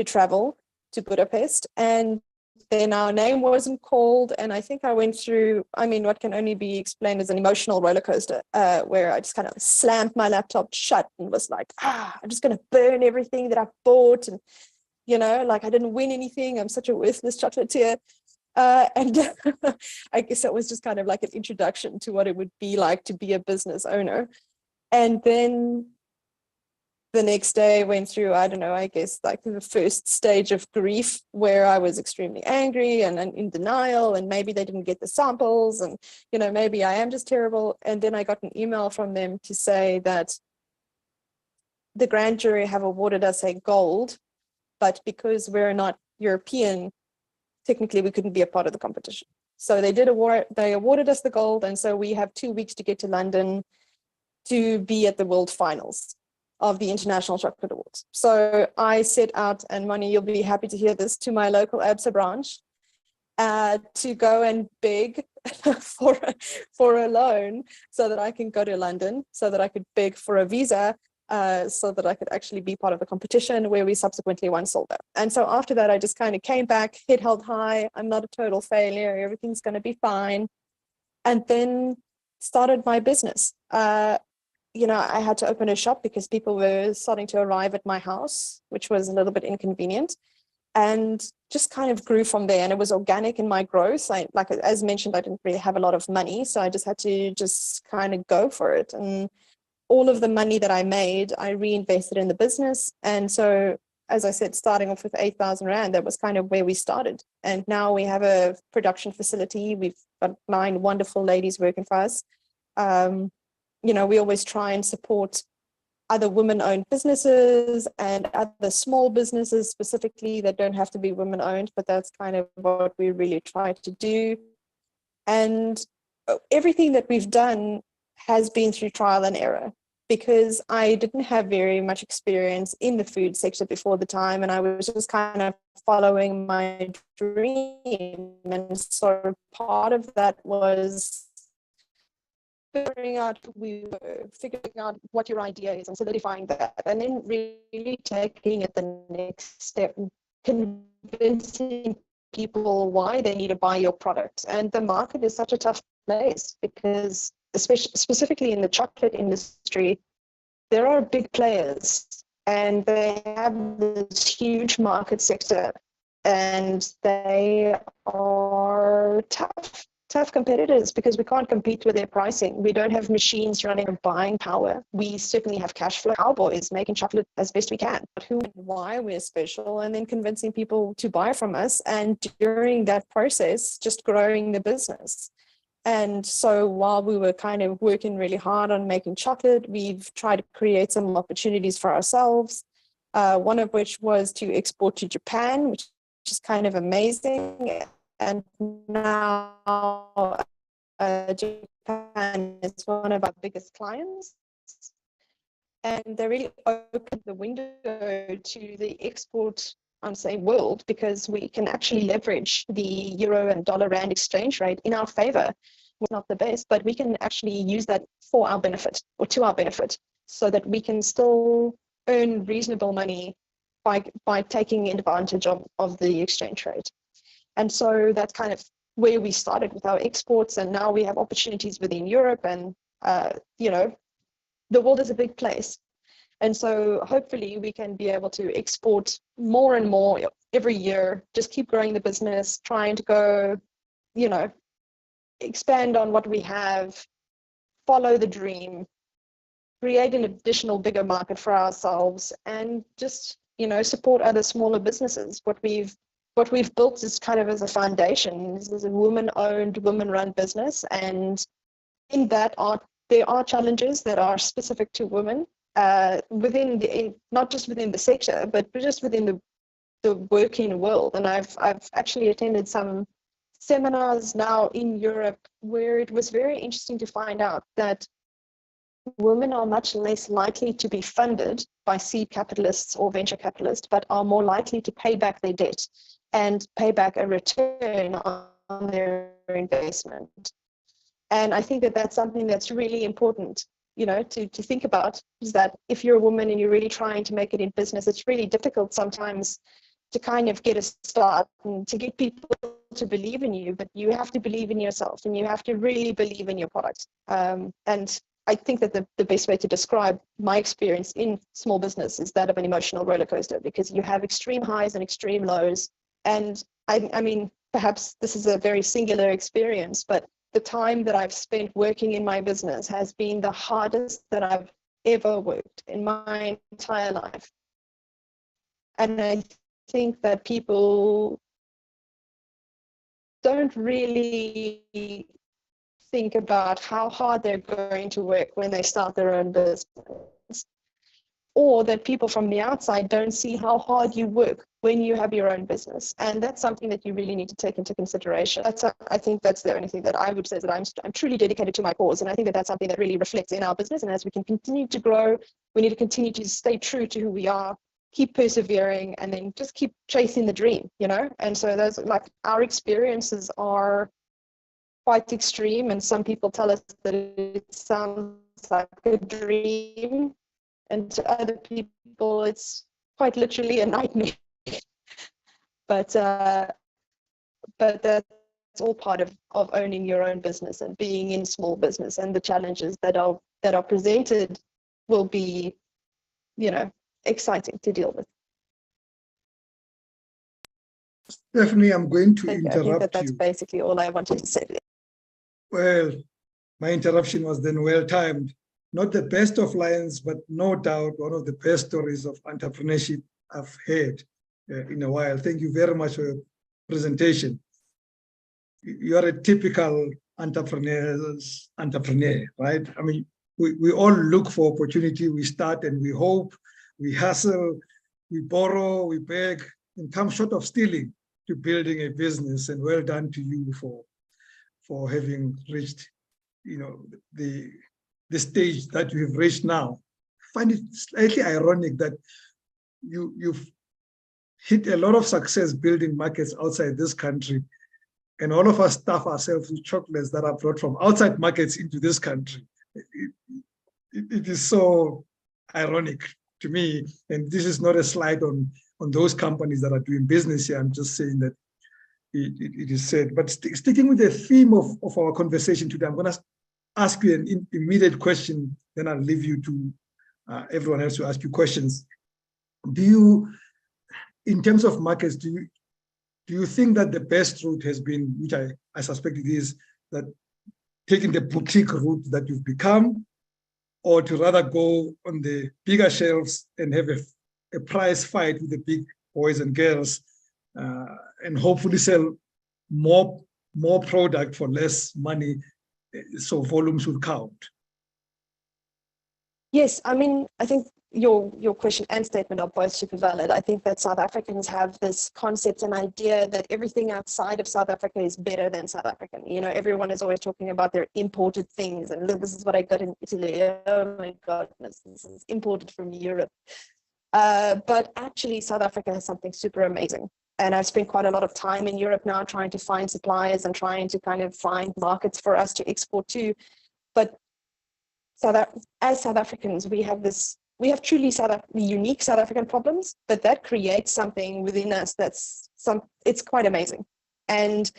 travel to Budapest. And then our name wasn't called. And I think I went through, what can only be explained as an emotional roller coaster, where I just kind of slammed my laptop shut and was like, I'm just going to burn everything that I've bought. And, I didn't win anything. I'm such a worthless chocolatier. And I guess that was just kind of like an introduction to what it would be like to be a business owner. And then the next day I went through, I guess like the first stage of grief, where I was extremely angry and in denial, and maybe they didn't get the samples, and, maybe I am just terrible. And then I got an email from them to say that the grand jury have awarded us a gold, but because we're not European, technically we couldn't be a part of the competition. So they awarded us the gold. And so we have 2 weeks to get to London to be at the world finals of the International Chocolate Awards. So I set out, and Moni, you'll be happy to hear this, to my local ABSA branch to go and beg for a loan so that I can go to London, so that I could beg for a visa, so that I could actually be part of the competition, where we subsequently won silver. And so after that, I just kind of came back, head held high. I'm not a total failure. Everything's going to be fine. And then started my business. I had to open a shop because people were starting to arrive at my house, which was a little bit inconvenient, and just kind of grew from there. And it was organic in my growth. As mentioned, I didn't really have a lot of money, so I just had to just kind of go for it. And all of the money that I made, I reinvested in the business. And so, as I said, starting off with 8,000 Rand, that was kind of where we started. And now we have a production facility. We've got 9 wonderful ladies working for us. We always try and support other women-owned businesses and other small businesses specifically that don't have to be women-owned, but that's kind of what we really try to do. And everything that we've done has been through trial and error, because I didn't have very much experience in the food sector before the time, and I was just kind of following my dream. And so part of that was figuring out who we were, figuring out what your idea is and solidifying that, and then really taking it the next step, convincing people why they need to buy your product. And the market is such a tough place because, especially specifically in the chocolate industry, there are big players and they have this huge market sector, and they are tough competitors because we can't compete with their pricing. We don't have machines running or buying power. We certainly have cash flow cowboys making chocolate as best we can. But who and why we're special, and then convincing people to buy from us. And during that process, just growing the business. And so while we were kind of working really hard on making chocolate, we've tried to create some opportunities for ourselves. One of which was to export to Japan, which is kind of amazing. And now Japan is one of our biggest clients. And they really opened the window to the export, world, because we can actually leverage the euro and dollar rand exchange rate in our favor. It's not the best, but we can actually use that for our benefit, or to our benefit, so that we can still earn reasonable money by taking advantage of the exchange rate. And so that's kind of where we started with our exports. And now we have opportunities within Europe, and, the world is a big place. And so hopefully we can be able to export more and more every year, just keep growing the business, trying to go, expand on what we have, follow the dream, create an additional bigger market for ourselves, and just, support other smaller businesses. What we've built is kind of as a foundation. This is a woman-owned, women-run business, and in that there are challenges that are specific to women not just within the sector, but just within the working world. And I've actually attended some seminars now in Europe where it was very interesting to find out that women are much less likely to be funded by seed capitalists or venture capitalists, but are more likely to pay back their debt and pay back a return on their investment. And I think that that's something that's really important, you know, to think about, is that if you're a woman and you're really trying to make it in business, it's really difficult sometimes to kind of get a start and to get people to believe in you, but you have to believe in yourself and you have to really believe in your product. And I think that the best way to describe my experience in small business is that of an emotional roller coaster, because you have extreme highs and extreme lows. And I mean, perhaps this is a very singular experience, but the time that I've spent working in my business has been the hardest that I've ever worked in my entire life. And I think that people don't really think about how hard they're going to work when they start their own business, or that people from the outside don't see how hard you work when you have your own business. And that's something that you really need to take into consideration. I think that's the only thing that I would say, that I'm truly dedicated to my cause. And I think that that's something that really reflects in our business. And as we can continue to grow, we need to continue to stay true to who we are, keep persevering, and then just keep chasing the dream, you know? And so those, like, our experiences are quite extreme, and some people tell us that it sounds like a dream, and to other people it's quite literally a nightmare. But that's all part of owning your own business and being in small business, and the challenges that are presented will be, you know, exciting to deal with. Stephanie, I'm going to interrupt I think that's you. basically all I wanted to say. Well, my interruption was then well timed. Not the best of lines, but no doubt one of the best stories of entrepreneurship I've heard in a while. Thank you very much for your presentation. You are a typical entrepreneur, right? I mean, we all look for opportunity. We start and we hope, we hustle, we borrow, we beg, and come short of stealing to building a business. And well done to you for having reached, you know, the stage that you have reached now. I find it slightly ironic that you've hit a lot of success building markets outside this country, and all of us stuff ourselves with chocolates that are brought from outside markets into this country. It is so ironic to me, and this is not a slight on those companies that are doing business here. I'm just saying that it is said. But sticking with the theme of our conversation today, I'm going to ask you an immediate question, then I'll leave you to everyone else to ask you questions. Do you, in terms of markets, do you think that the best route has been, which I suspect it is, that taking the boutique route that you've become, or to rather go on the bigger shelves and have a price fight with the big boys and girls, and hopefully sell more product for less money, so volumes will count? Yes, I mean, I think your question and statement are both super valid. I think that South Africans have this concept and idea that everything outside of South Africa is better than South African. You know, everyone is always talking about their imported things, and look, this is what I got in Italy. Oh my goodness, this is imported from Europe. But actually, South Africa has something super amazing. And I've spent quite a lot of time in Europe now trying to find suppliers and trying to kind of find markets for us to export to. But as South Africans, we have truly unique South African problems, but that creates something within us it's quite amazing. And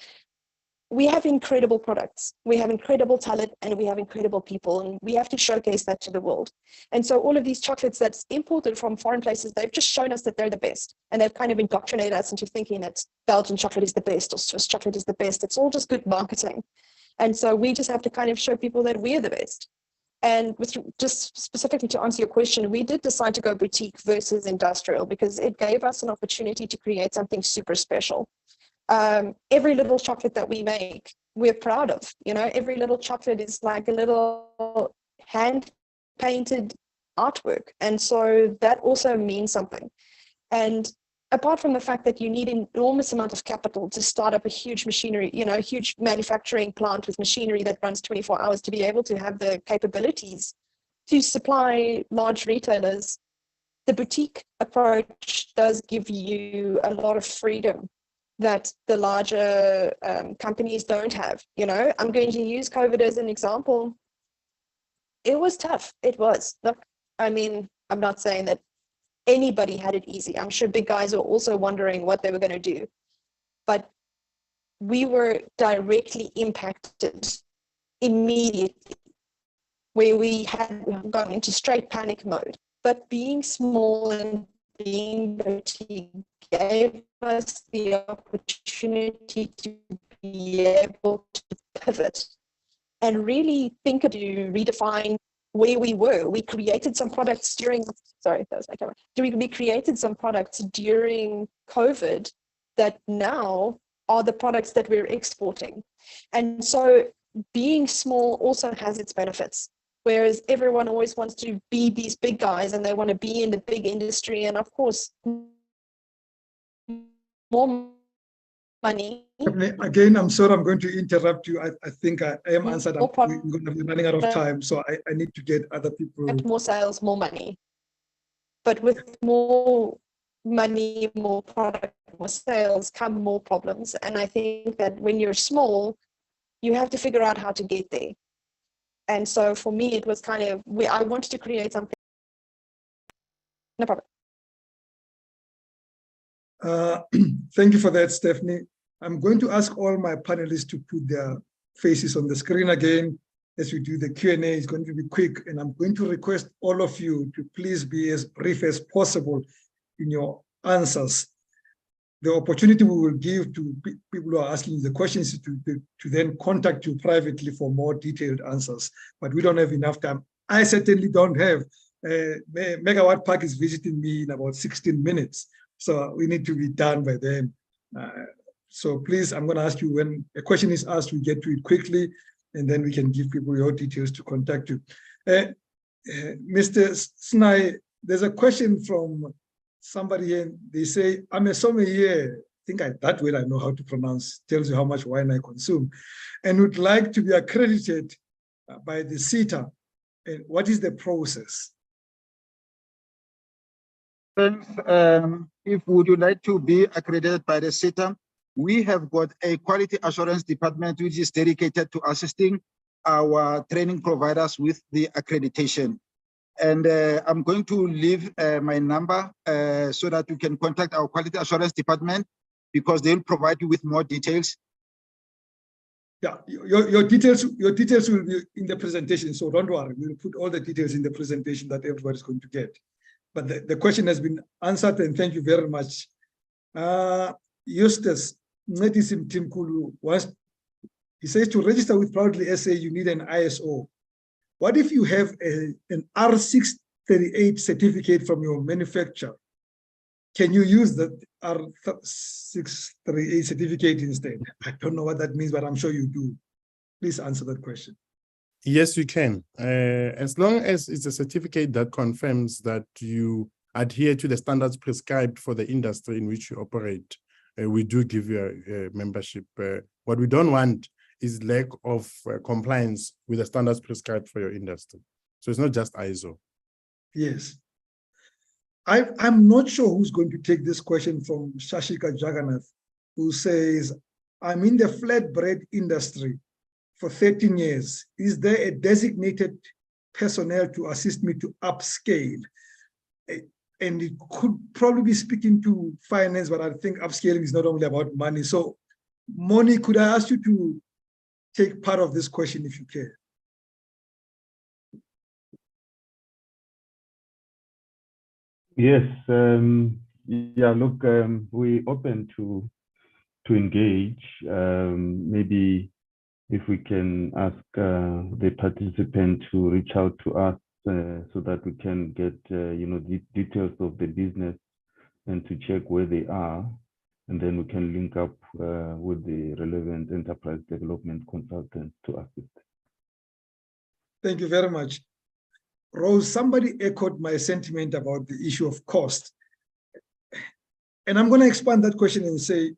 we have incredible products, we have incredible talent, and we have incredible people, and we have to showcase that to the world. And so all of these chocolates that's imported from foreign places, they've just shown us that they're the best, and they've kind of indoctrinated us into thinking that Belgian chocolate is the best or Swiss chocolate is the best. It's all just good marketing. And so we just have to kind of show people that we're the best. And just specifically to answer your question, we did decide to go boutique versus industrial because it gave us an opportunity to create something super special. Every little chocolate that we make, we're proud of. You know, every little chocolate is like a little hand-painted artwork. And so that also means something. And apart from the fact that you need an enormous amount of capital to start up a huge machinery, you know, a huge manufacturing plant with machinery that runs 24 hours to be able to have the capabilities to supply large retailers, the boutique approach does give you a lot of freedom that the larger companies don't have. You know, I'm going to use COVID as an example. It was tough. It was. Look, I mean, I'm not saying that anybody had it easy. I'm sure big guys are also wondering what they were going to do. But we were directly impacted immediately, where we had gone into straight panic mode. But being small and being boutique gave us the opportunity to be able to pivot and really think to redefine where we were. We created some products during, sorry, that was my camera. We created some products during COVID that now are the products that we're exporting. And so being small also has its benefits. Whereas everyone always wants to be these big guys and they want to be in the big industry. And of course, more money. Again, I'm sorry, I'm going to interrupt you. I think I am answered. We're going to be running out of time, so I need to get other people. More sales, more money. But with more money, more product, more sales come more problems. And I think that when you're small, you have to figure out how to get there. And so for me, it was kind of, I wanted to create something. No problem. Thank you for that, Stephanie. I'm going to ask all my panelists to put their faces on the screen again as we do the Q&A. It's going to be quick, and I'm going to request all of you to please be as brief as possible in your answers. The opportunity we will give to people who are asking the questions to then contact you privately for more detailed answers, but we don't have enough time. I certainly don't have. Megawatt Park is visiting me in about 16 minutes, so we need to be done by then. So please, I'm going to ask you, when a question is asked, we get to it quickly, and then we can give people your details to contact you. Mr. Snai, there's a question from somebody here. They say, I'm a sommelier. I think that word I know how to pronounce, tells you how much wine I consume, and would like to be accredited by the SETA. What is the process? Thanks. If would you like to be accredited by the SETA, we have got a quality assurance department which is dedicated to assisting our training providers with the accreditation. And I'm going to leave my number so that you can contact our quality assurance department, because they'll provide you with more details. Yeah, your details will be in the presentation, so don't worry. We'll put all the details in the presentation that everybody's going to get. But the question has been answered, and thank you very much. Eustace Nedisim Timkulu, he says, to register with Proudly SA, you need an ISO. What if you have an R638 certificate from your manufacturer? Can you use that R638 certificate instead? I don't know what that means, but I'm sure you do. Please answer that question. Yes, you can. As long as it's a certificate that confirms that you adhere to the standards prescribed for the industry in which you operate, we do give you a membership. What we don't want is lack of compliance with the standards prescribed for your industry. So it's not just ISO. Yes. I'm not sure who's going to take this question from Shashika Jagannath, who says, I'm in the flatbread industry for 13 years. Is there a designated personnel to assist me to upscale? And it could probably be speaking to finance, but I think upscaling is not only about money. So, Moni, could I ask you to take part of this question if you can? Yes. Yeah, look, we're open to engage. Maybe if we can ask the participant to reach out to us so that we can get the details of the business and to check where they are, and then we can link up with the relevant enterprise development consultant to assist. Thank you very much. Rose, somebody echoed my sentiment about the issue of cost. And I'm going to expand that question and say,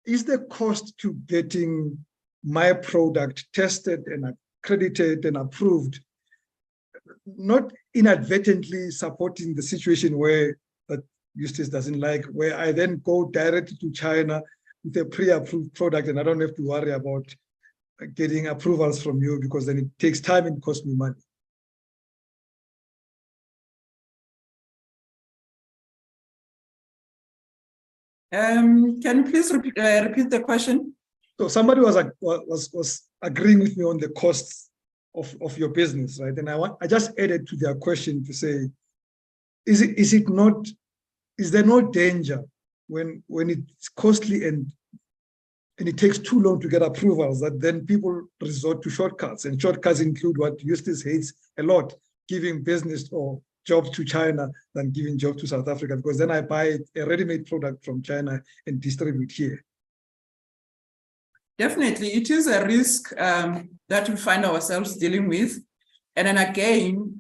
is the cost to getting my product tested and accredited and approved not inadvertently supporting the situation where that Eustace doesn't like, where I then go directly to China with a pre-approved product and I don't have to worry about getting approvals from you, because then it takes time and costs me money. Can you please repeat the question? So somebody was agreeing with me on the costs of your business, right? And I just added to their question to say, is there no danger when it's costly and it takes too long to get approvals, that then people resort to shortcuts, and shortcuts include what Eustace hates a lot, giving business or jobs to China than giving jobs to South Africa, because then I buy a ready-made product from China and distribute here. Definitely, it is a risk that we find ourselves dealing with. And then again,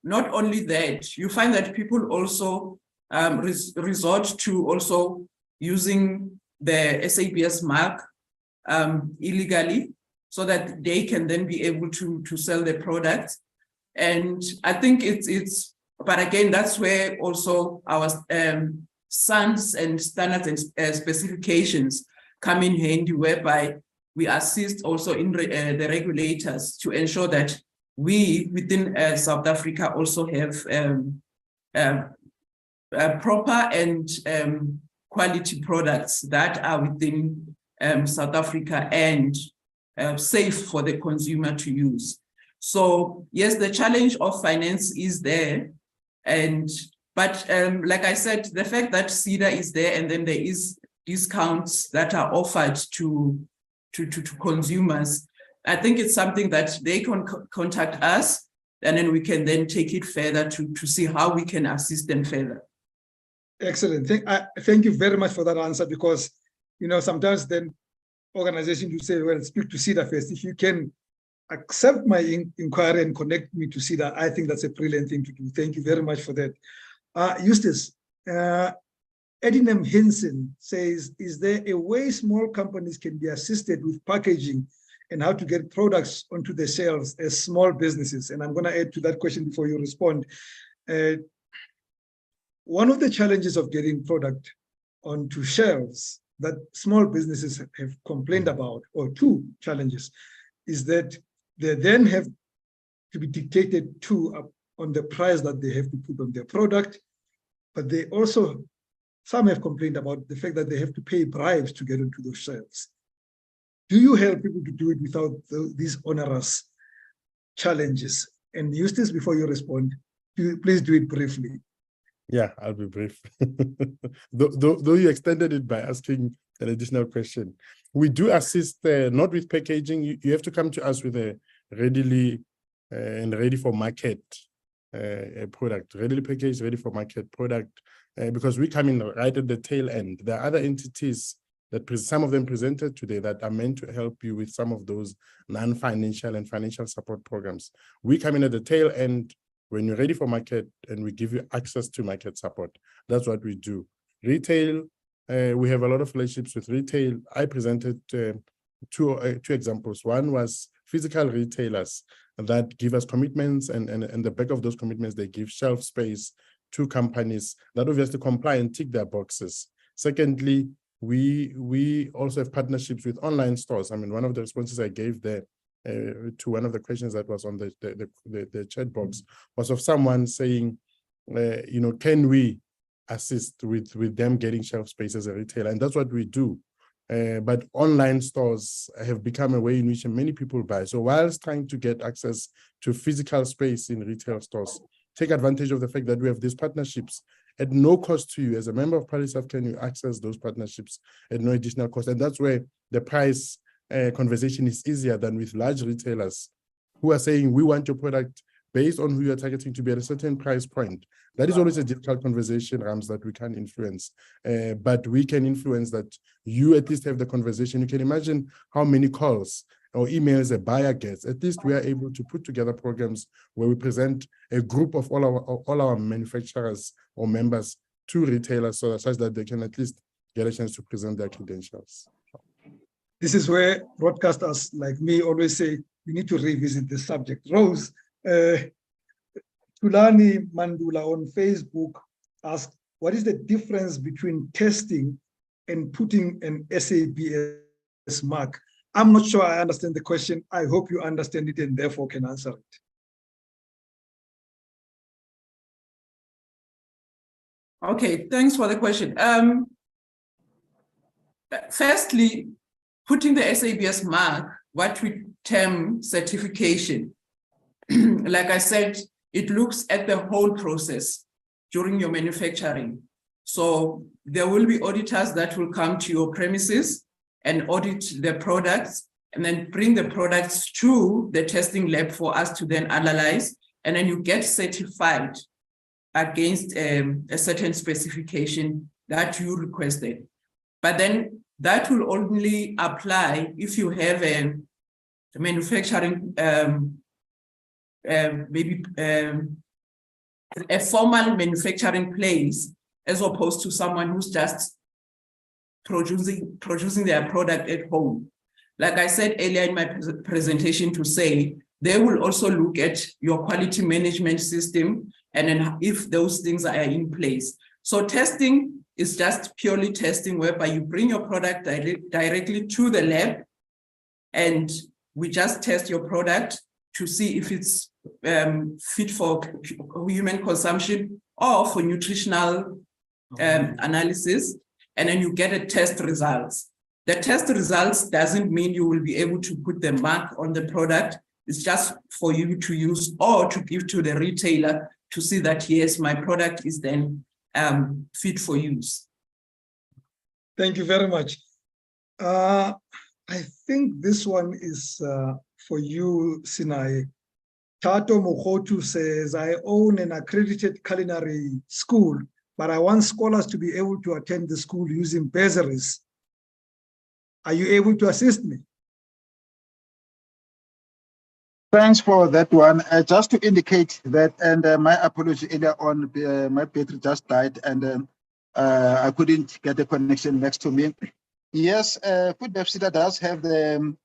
not only that, you find that people also resort to also using the SABS mark illegally, so that they can then be able to sell the product. And I think but again, that's where also our SANS and standards and specifications come in handy, whereby we assist also in the regulators to ensure that we within South Africa also have proper and quality products that are within South Africa and safe for the consumer to use. So yes, the challenge of finance is there, but like I said, the fact that SETA is there and then there is discounts that are offered to consumers, I think it's something that they can contact us, and then we can then take it further to see how we can assist them further. Excellent. Thank you very much for that answer, because sometimes then organizations will say, well, speak to SETA first. If you can accept my inquiry and connect me to SETA, I think that's a brilliant thing to do. Thank you very much for that. Eustace, Edinam Hinson says, is there a way small companies can be assisted with packaging and how to get products onto the shelves as small businesses? And I'm going to add to that question before you respond. One of the challenges of getting product onto shelves that small businesses have complained about, or two challenges, is that they then have to be dictated to on the price that they have to put on their product, but they also, some have complained about the fact that they have to pay bribes to get into those shelves. Do you help people to do it without these onerous challenges? And Eustace, before you respond, please do it briefly. Yeah, I'll be brief. Though you extended it by asking an additional question. We do assist not with packaging. You have to come to us with a readily and ready for market product, readily packaged, ready for market product, because we come in right at the tail end. There are other entities that some of them presented today that are meant to help you with some of those non-financial and financial support programs. We come in at the tail end when you're ready for market, and we give you access to market support. That's what we do. Retail, we have a lot of relationships with retail. I presented two examples. One was physical retailers that give us commitments, and the back of those commitments, they give shelf space to companies that obviously comply and tick their boxes. Secondly, we also have partnerships with online stores. I mean, one of the responses I gave there to one of the questions that was on the chat box was of someone saying, can we assist with them getting shelf space as a retailer? And that's what we do. But online stores have become a way in which many people buy. So whilst trying to get access to physical space in retail stores, take advantage of the fact that we have these partnerships at no cost to you. As a member of Party South, can you access those partnerships at no additional cost? And that's where the price conversation is easier than with large retailers who are saying, we want your product based on who you're targeting to be at a certain price point. That is always a difficult conversation, Rams, that we can't influence. But we can influence that you at least have the conversation. You can imagine how many calls or emails a buyer gets. At least we are able to put together programs where we present a group of all our manufacturers or members to retailers such that they can at least get a chance to present their credentials. This is where broadcasters like me always say, we need to revisit this subject. Rose, Tulani Mandula on Facebook asked, what is the difference between testing and putting an SABS mark? I'm not sure I understand the question. I hope you understand it and therefore can answer it. Okay, thanks for the question. Firstly, putting the SABS mark, what we term certification. Like I said, it looks at the whole process during your manufacturing. So there will be auditors that will come to your premises and audit the products and then bring the products to the testing lab for us to then analyze. And then you get certified against a certain specification that you requested. But then that will only apply if you have a manufacturing, maybe a formal manufacturing place, as opposed to someone who's just producing their product at home. Like I said earlier in my presentation to say, they will also look at your quality management system and then if those things are in place. So testing is just purely testing whereby you bring your product directly to the lab and we just test your product to see if it's fit for human consumption or for nutritional analysis, and then you get a test results. The test results doesn't mean you will be able to put the mark on the product. It's just for you to use or to give to the retailer to see that, yes, my product is then fit for use. Thank you very much. I think this one is for you, Sinai. Tato Mokotu says, I own an accredited culinary school, but I want scholars to be able to attend the school using bursaries. Are you able to assist me? Thanks for that one. Just to indicate that, and my apology earlier on, my battery just died and I couldn't get a connection next to me. Yes, FoodBev SETA does have the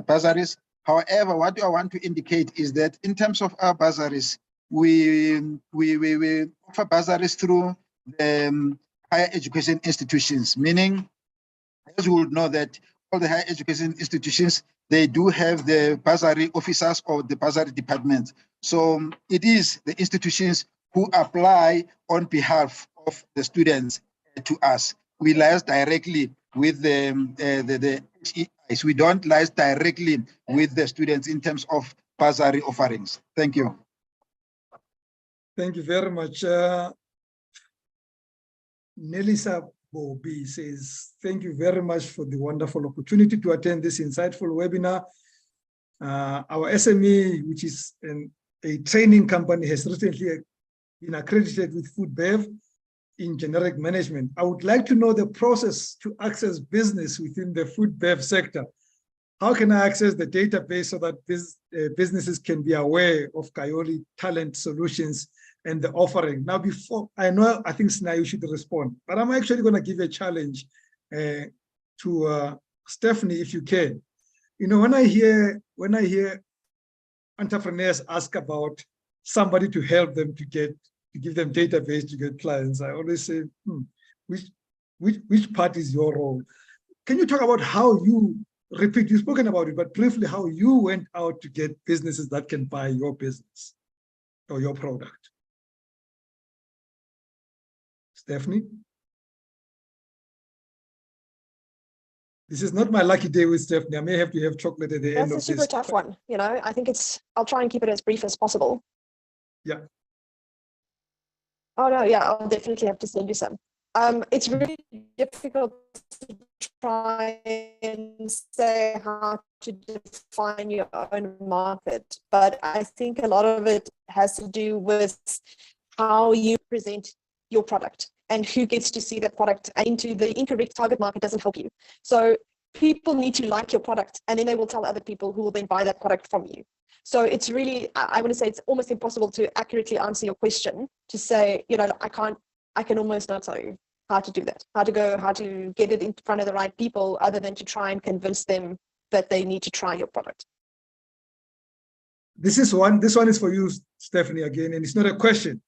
bursaries. However, what I want to indicate is that in terms of our bursaries, we offer bursaries through the higher education institutions, meaning, as you would know that all the higher education institutions, they do have the bursary officers or the bursary department. So it is the institutions who apply on behalf of the students to us. We liaise directly with the HEIs. We don't liaise directly with the students in terms of bursary offerings. Thank you. Thank you very much. Nelisa Bobi says, thank you very much for the wonderful opportunity to attend this insightful webinar. Our SME, which is a training company, has recently been accredited with FoodBev in generic management. I would like to know the process to access business within the FoodBev sector. How can I access the database so that businesses can be aware of Kayoli Talent Solutions and the offering? Now, before, I think Sinai, you should respond, but I'm actually going to give a challenge to Stephanie, if you can. You know, when I hear entrepreneurs ask about somebody to help them to give them database to get clients, I always say, which part is your role? Can you talk about how you you've spoken about it, but briefly how you went out to get businesses that can buy your business or your product? Stephanie? This is not my lucky day with Stephanie. I may have to have chocolate at the end of this. That's a super tough one. You know, I think I'll try and keep it as brief as possible. Yeah. Oh no, yeah, I'll definitely have to send you some. It's really difficult to try and say how to define your own market, but I think a lot of it has to do with how you present your product and who gets to see that product. Into the incorrect target market doesn't help you. So people need to like your product, and then they will tell other people who will then buy that product from you. So it's really, I want to say it's almost impossible to accurately answer your question, to say, you know, I can almost not tell you how to do that, how to get it in front of the right people, other than to try and convince them that they need to try your product. This one is for you, Stephanie, again, and it's not a question.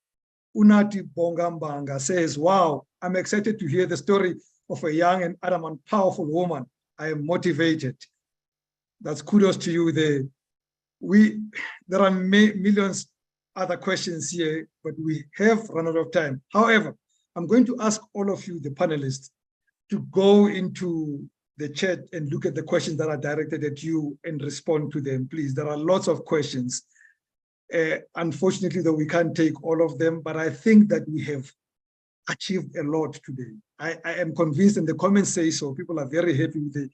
Unati Bongambanga says, wow, I'm excited to hear the story of a young and adamant, powerful woman. I am motivated. That's kudos to you there. There are millions other questions here, but we have run out of time. However, I'm going to ask all of you, the panelists, to go into the chat and look at the questions that are directed at you and respond to them, please. There are lots of questions. Unfortunately, though, we can't take all of them, but I think that we have achieved a lot today. I am convinced, and the comments say so. People are very happy with the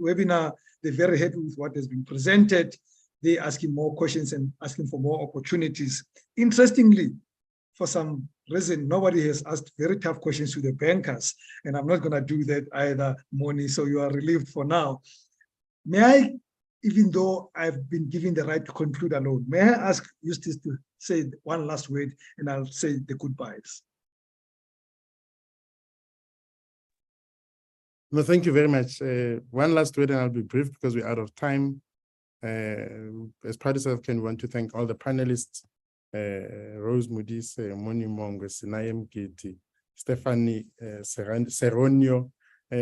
webinar. They're very happy with what has been presented. They're asking more questions and asking for more opportunities. Interestingly, for some reason, nobody has asked very tough questions to the bankers, and I'm not going to do that either, Moni, so you are relieved for now. May I, even though I've been given the right to conclude alone, may I ask Eustace to say one last word, and I'll say the goodbyes. No, thank you very much. One last word, and I'll be brief because we're out of time. As part of South African, we want to thank all the panelists, Rose Mudise, Moni Mongo, Sinayem Giti, Stephanie Seronio,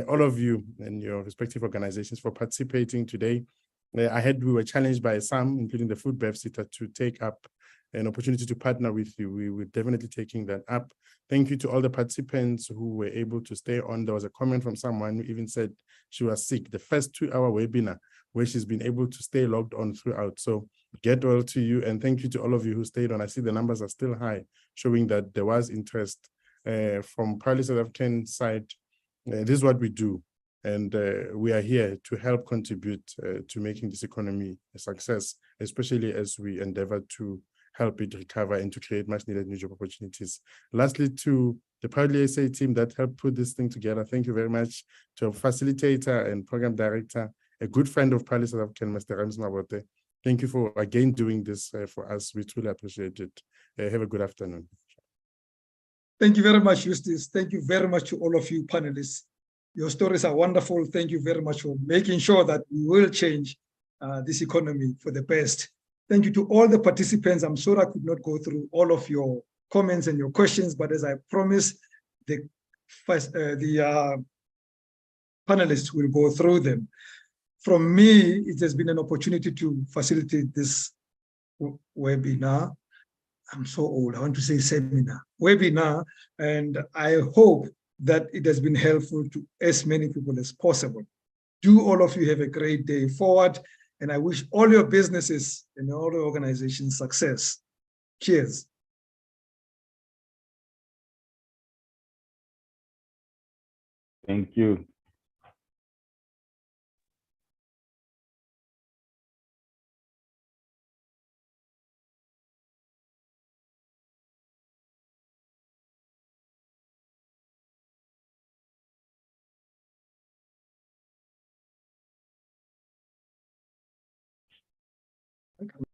all of you and your respective organizations for participating today. I heard we were challenged by some, including the FoodBev SETA, to take up an opportunity to partner with you. We were definitely taking that up. Thank you to all the participants who were able to stay on. There was a comment from someone who even said she was sick. The first 2-hour webinar where she's been able to stay logged on throughout. So get well to you, and thank you to all of you who stayed on. I see the numbers are still high, showing that there was interest from Proudly South African side. This is what we do. And we are here to help contribute to making this economy a success, especially as we endeavor to help it recover and to create much needed new job opportunities. Lastly, to the Proudly SA team that helped put this thing together, thank you very much to our facilitator and program director, a good friend of Proudly South African, Mr. Rams Mabote. Thank you for again doing this for us. We truly appreciate it. Have a good afternoon. Thank you very much, Eustace. Thank you very much to all of you panelists. Your stories are wonderful. Thank you very much for making sure that we will change this economy for the best. Thank you to all the participants. I'm sure I could not go through all of your comments and your questions, but as I promised, the panelists will go through them. From me, it has been an opportunity to facilitate this webinar. I'm so old, I want to say webinar, and I hope that it has been helpful to as many people as possible. Do all of you have a great day forward, and I wish all your businesses and all your organizations success. Cheers. Thank you. Okay.